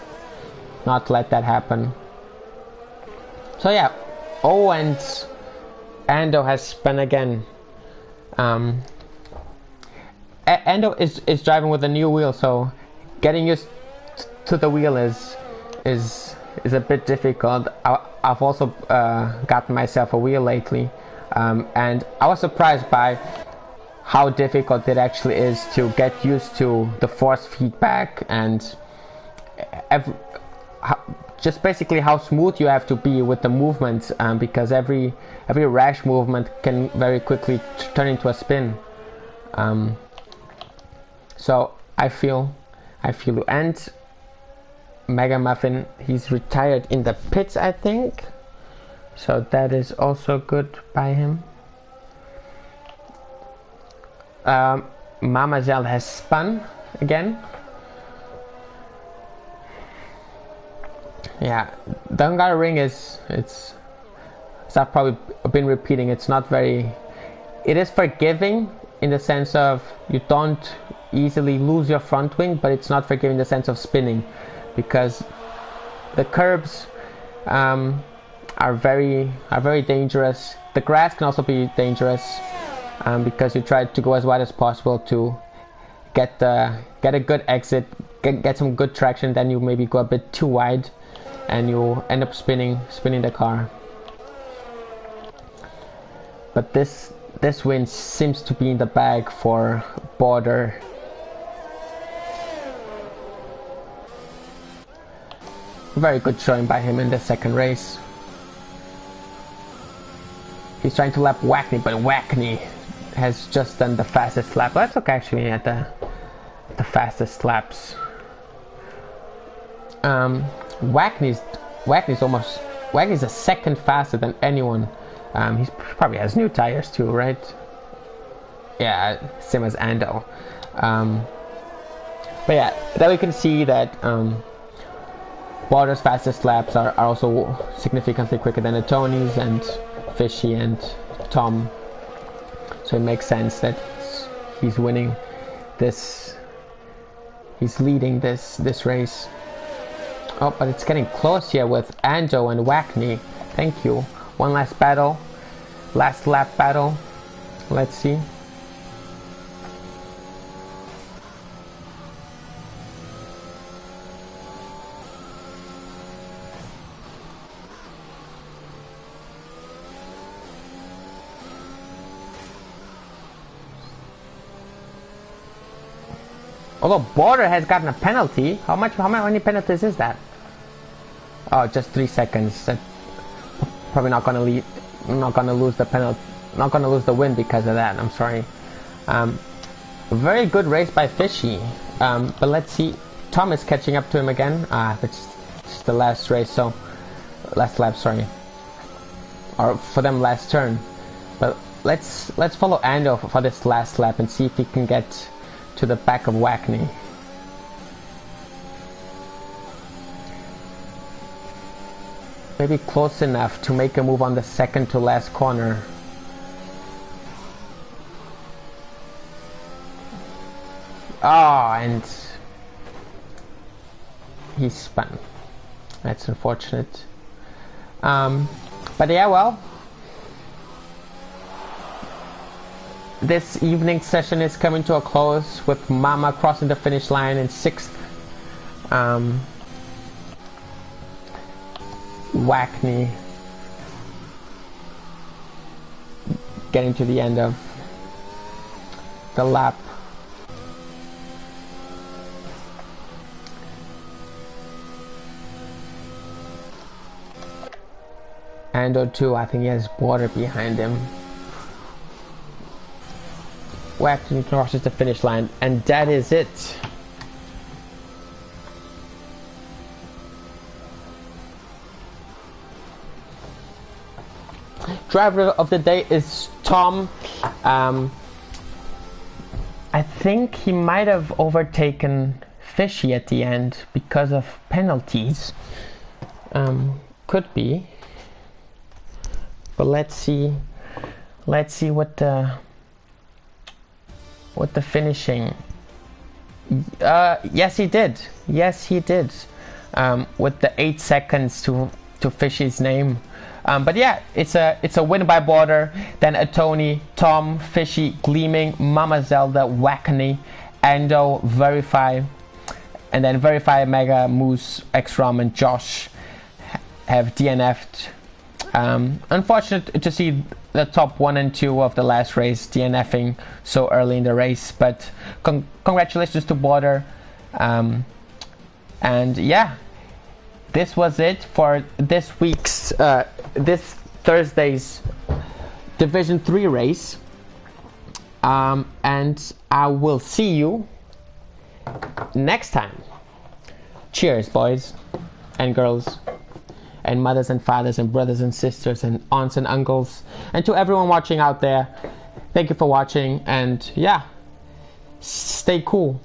let that happen. So yeah. Oh, and Ando has spun again. Ando is driving with a new wheel, so getting used to the wheel is a bit difficult. I've also gotten myself a wheel lately, and I was surprised by how difficult it actually is to get used to the force feedback and just basically how smooth you have to be with the movements, because every rash movement can very quickly turn into a spin. So I feel you. And Mega Muffin, he's retired in the pits, I think, so that is also good by him. Mama Zelda has spun again. Yeah, the Hungary ring it's I've probably been repeating, it's not very, it is forgiving in the sense of you don't easily lose your front wing, but it's not forgiving in the sense of spinning, because the curbs are very dangerous. The grass can also be dangerous, because you try to go as wide as possible to get a good exit, get some good traction. Then you maybe go a bit too wide, and you end up spinning the car. But this win seems to be in the bag for Border. Very good showing by him in the second race. He's trying to lap Wackney, but Wackney has just done the fastest lap. Let's look actually at the fastest laps. Wackney's a second faster than anyone. He probably has new tires too, right? Yeah, same as Ando. But yeah, then we can see that Border's fastest laps are also significantly quicker than the Tony's and Fishy and Tom. So it makes sense that he's winning this. He's leading this race. Oh, but it's getting close here with Ando and Wackney. Thank you. One last battle. Last lap battle. Let's see. Although Border has gotten a penalty. How many penalties is that? Oh, just 3 seconds. That's probably not gonna lose the penalty. Not gonna lose the win because of that. I'm sorry. Very good race by Fishy. But let's see. Tom is catching up to him again. It's the last race, so last lap. Sorry. Or for them, last turn. But let's follow Ando for this last lap and see if he can get to the back of Wackney. Maybe close enough to make a move on the second to last corner. Oh, and he spun. That's unfortunate. But yeah, well, this evening session is coming to a close with Mama crossing the finish line in 6th. Wackney getting to the end of the lap. Ando too, I think he has Border behind him. Wackney crosses the finish line, and that is it. driver of the day is Tom. I think he might have overtaken Fishy at the end because of penalties. Could be. But let's see what the finishing. Yes, he did. With the 8 seconds to Fishy's name. But yeah, it's a win by border. Then a Tony, Tom, Fishy, Gleaming, Mama Zelda, Wackany, Endo, Verify, and then Verify, Mega, Moose, X-Rom, and Josh have DNF'd. Unfortunate to see the top 1 and 2 of the last race DNFing so early in the race, but congratulations to Border. And yeah, this was it for this week's this Thursday's Division 3 race, and I will see you next time. Cheers, boys and girls, and mothers and fathers and brothers and sisters and aunts and uncles, and to everyone watching out there, thank you for watching, and yeah, stay cool.